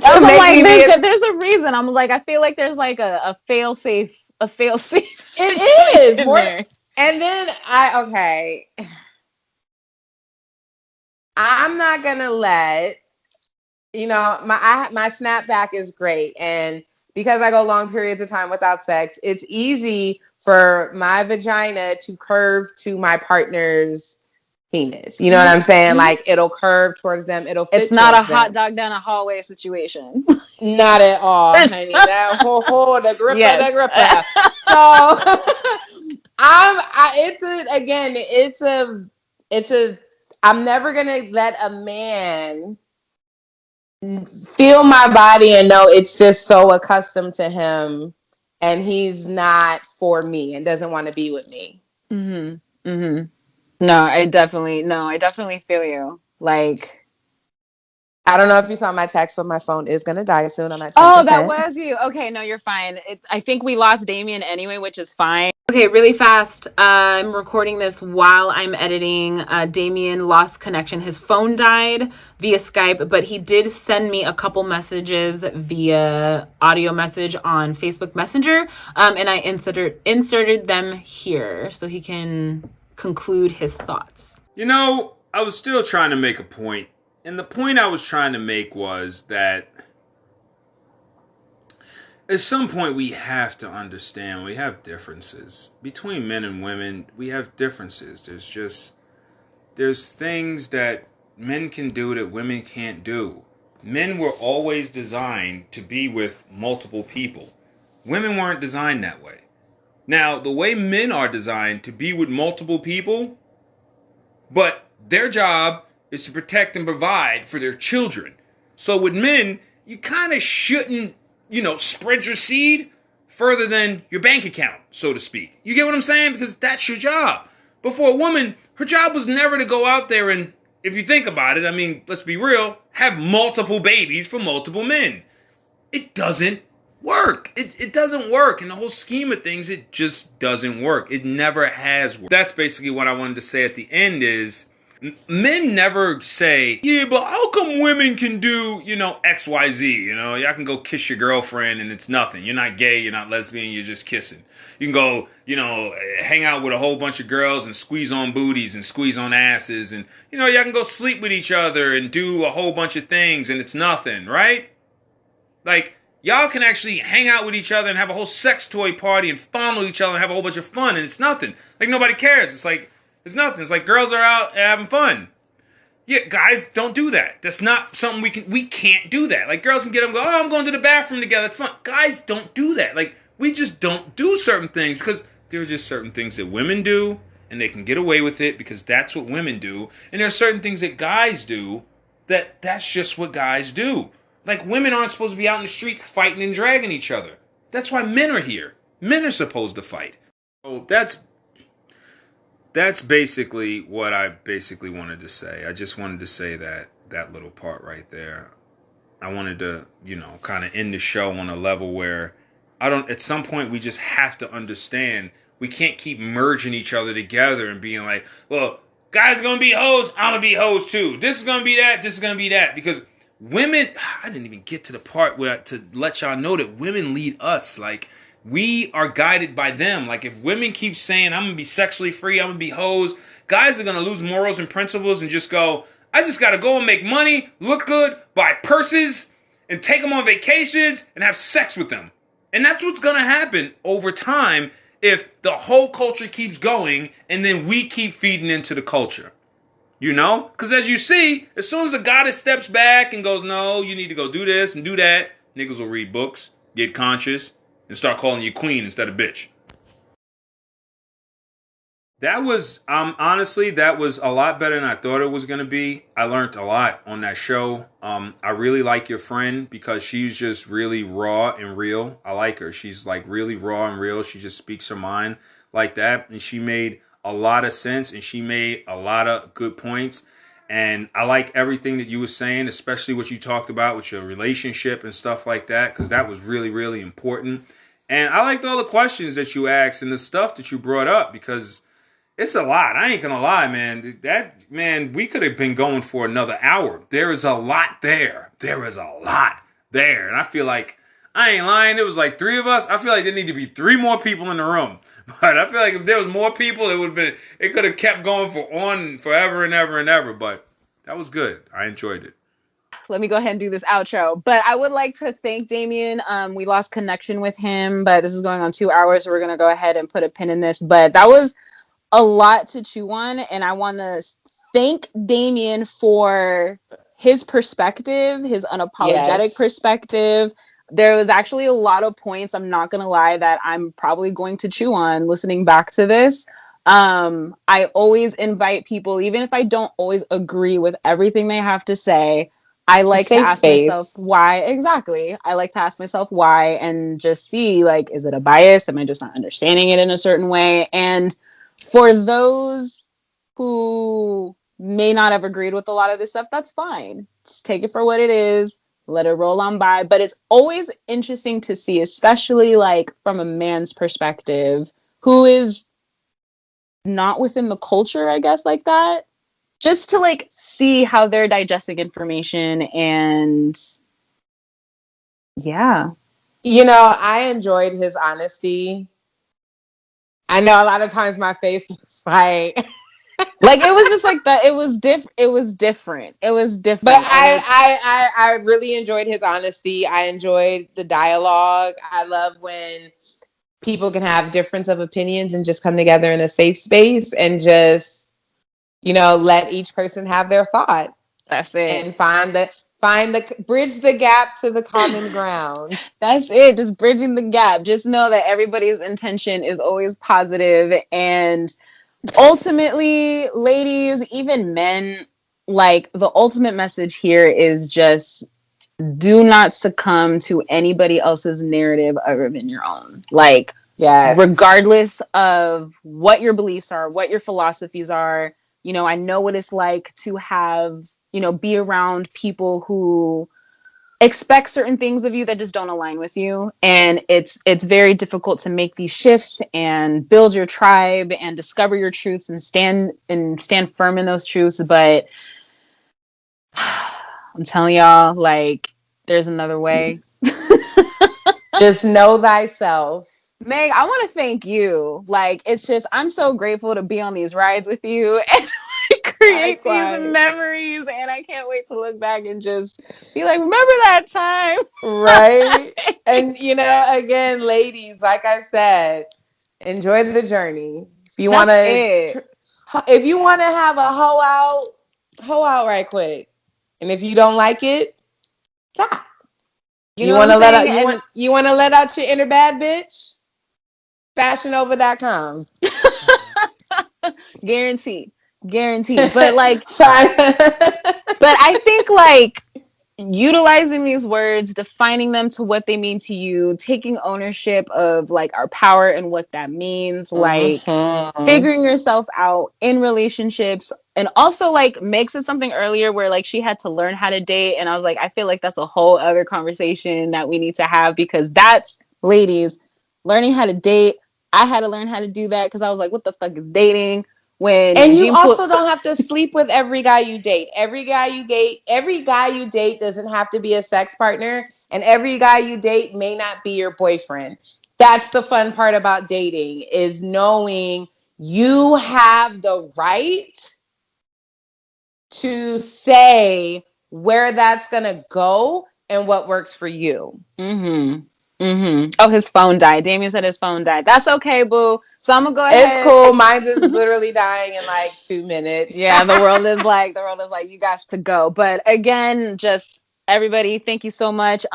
I'm like, there's a reason. I'm like, I feel like there's like a fail safe. It is more. And then I'm not going to let, my snapback is great. And because I go long periods of time without sex, it's easy for my vagina to curve to my partner's penis. You know what I'm saying? Like, it'll curve towards them. It'll fit. It's not a hot dog down a hallway situation. Not at all, honey. That the gripper, yes. The gripper. So I'm never gonna let a man feel my body and know it's just so accustomed to him and he's not for me and doesn't want to be with me. Mm-hmm. Mm-hmm. No, I definitely feel you. Like, I don't know if you saw my text, but my phone is going to die soon. I'm at 10%. Oh, that was you. Okay, no, you're fine. I think we lost Damien anyway, which is fine. Okay, really fast. I'm recording this while I'm editing. Damien lost connection. His phone died via Skype, but he did send me a couple messages via audio message on Facebook Messenger, and I inserted them here so he can conclude his thoughts. I was still trying to make a point. And the point I was trying to make was that at some point we have to understand we have differences. Between men and women, we have differences. There's things that men can do that women can't do. Men were always designed to be with multiple people. Women weren't designed that way. Now, the way men are designed to be with multiple people, but their job is to protect and provide for their children. So with men, you kind of shouldn't, spread your seed further than your bank account, so to speak. You get what I'm saying? Because that's your job. But for a woman, her job was never to go out there and, if you think about it, I mean, let's be real, have multiple babies for multiple men. It doesn't work. It doesn't work. In the whole scheme of things, it just doesn't work. It never has worked. That's basically what I wanted to say at the end is, men never say, yeah, but how come women can do, X, Y, Z? Y'all can go kiss your girlfriend and it's nothing. You're not gay, you're not lesbian, you're just kissing. You can go, hang out with a whole bunch of girls and squeeze on booties and squeeze on asses. And, y'all can go sleep with each other and do a whole bunch of things and it's nothing, right? Like, y'all can actually hang out with each other and have a whole sex toy party and fondle each other and have a whole bunch of fun and it's nothing. Like, nobody cares. It's like, it's nothing. It's like girls are out having fun. Yeah, guys don't do that. That's not something we can't do that. Like, girls can get up and go, oh, I'm going to the bathroom together. It's fun. Guys don't do that. Like, we just don't do certain things because there are just certain things that women do and they can get away with it because that's what women do. And there are certain things that guys do that's just what guys do. Like, women aren't supposed to be out in the streets fighting and dragging each other. That's why men are here. Men are supposed to fight. Oh, that's basically what I basically wanted to say. I just wanted to say that little part right there. I wanted to, kind of end the show on a level where at some point we just have to understand we can't keep merging each other together and being like, well, guys are going to be hoes, I'm going to be hoes too. This is going to be that, this is going to be that. Because women, I didn't even get to the part where to let y'all know that women lead us. Like, we are guided by them. Like, if women keep saying, I'm going to be sexually free, I'm going to be hoes, guys are going to lose morals and principles and just go, I just got to go and make money, look good, buy purses, and take them on vacations and have sex with them. And that's what's going to happen over time if the whole culture keeps going and then we keep feeding into the culture. Because as you see, as soon as a goddess steps back and goes, no, you need to go do this and do that, niggas will read books, get conscious, and start calling you queen instead of bitch. That was honestly that was a lot better than I thought it was gonna be. I learned a lot on that show. I really like your friend because she's just really raw and real. I like her. She's like really raw and real. She just speaks her mind like that, and she made a lot of sense and she made a lot of good points. And I like everything that you were saying, especially what you talked about with your relationship and stuff like that, because that was really, really important. And I liked all the questions that you asked and the stuff that you brought up because it's a lot. I ain't gonna lie, man. That man, we could have been going for another hour. There is a lot there. There is a lot there, and I feel like I ain't lying. It was like three of us. I feel like there need to be three more people in the room. But I feel like if there was more people, it would have been. It could have kept going for on forever and ever and ever. But that was good. I enjoyed it. Let me go ahead and do this outro. But I would like to thank Damien. We lost connection with him, but this is going on 2 hours, so we're going to go ahead and put a pin in this. But that was a lot to chew on, and I want to thank Damien for his perspective, his unapologetic perspective. There was actually a lot of points, I'm not going to lie, that I'm probably going to chew on listening back to this. I always invite people, even if I don't always agree with everything they have to say, I like to ask myself why. Exactly. I like to ask myself why and just see, like, is it a bias? Am I just not understanding it in a certain way? And for those who may not have agreed with a lot of this stuff, that's fine. Just take it for what it is. Let it roll on by. But it's always interesting to see, especially like from a man's perspective, who is not within the culture, I guess, like that. Just to like see how they're digesting information and yeah. You know, I enjoyed his honesty. I know a lot of times my face was like it was just like that. It was different. But I really enjoyed his honesty. I enjoyed the dialogue. I love when people can have difference of opinions and just come together in a safe space and just, you know, let each person have their thought. That's it. And bridge the gap to the common ground. That's it. Just bridging the gap. Just know that everybody's intention is always positive, and ultimately, ladies, even men, like the ultimate message here is just do not succumb to anybody else's narrative other than your own. Like, yes, regardless of what your beliefs are, what your philosophies are, you know, I know what it's like to have, you know, be around people who expect certain things of you that just don't align with you, and it's very difficult to make these shifts and build your tribe and discover your truths and stand firm in those truths. But I'm telling y'all, like, there's another way. Just know thyself. Meg, I want to thank you. Like, it's just, I'm so grateful to be on these rides with you and create these memories, and I can't wait to look back and just be like, remember that time? Right? And, you know, again, ladies, like I said, enjoy the journey. If you want to have a hoe out right quick. And if you don't like it, stop. You want to let out your inner bad bitch? FashionOver.com. Guaranteed. But like, but I think like utilizing these words, defining them to what they mean to you, taking ownership of like our power and what that means, like figuring yourself out in relationships. And also, like, Meg said something earlier where like she had to learn how to date, and I was like, I feel like that's a whole other conversation that we need to have, because that's, ladies, learning how to date. I had to learn how to do that because I was like, what the fuck is dating? And you also don't have to sleep with every guy you date. Every guy you date doesn't have to be a sex partner, and every guy you date may not be your boyfriend. That's the fun part about dating, is knowing you have the right to say where that's gonna go and what works for you. Oh, his phone died. Damien said his phone died. That's okay, boo. So I'm gonna go ahead. It's cool. Mine's is literally dying in like 2 minutes. Yeah, the world is like, you guys to go. But again, just everybody, thank you so much.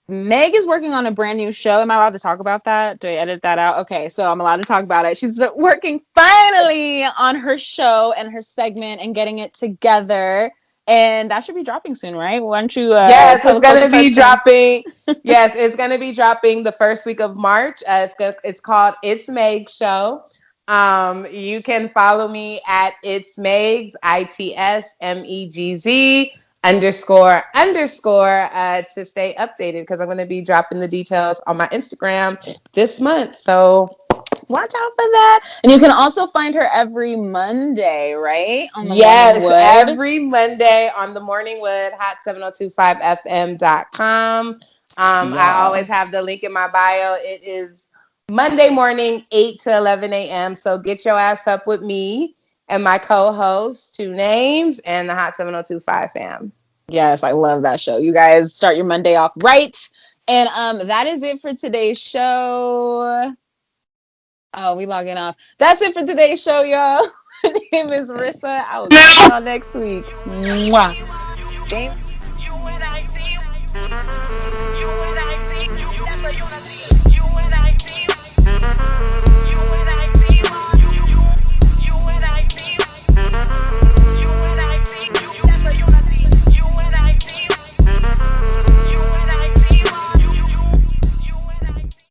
Meg is working on a brand new show. Am I allowed to talk about that? Do I edit that out? Okay, so I'm allowed to talk about it. She's working finally on her show and her segment and getting it together. And that should be dropping soon, right? Why don't you Yes, tell it's us going what to the be first thing? dropping. Yes, it's going to be dropping the first week of March. It's called It's Meg Show. You can follow me at It's Megs, ITSMEGZ __ to stay updated, because I'm going to be dropping the details on my Instagram this month. So watch out for that. And you can also find her every Monday, right? On the Yes, Morning Wood. every Monday on the Morning Wood, hot7025fm.com. I always have the link in my bio. It is Monday morning, 8 to 11 a.m. So get your ass up with me and my co-host, Two Names, and the Hot 7025 fam. Yes, I love that show. You guys start your Monday off right. And that is it for today's show. Oh, we logging off. That's it for today's show, y'all. My name is Rissa. I will see y'all next week. Mwah. Thank-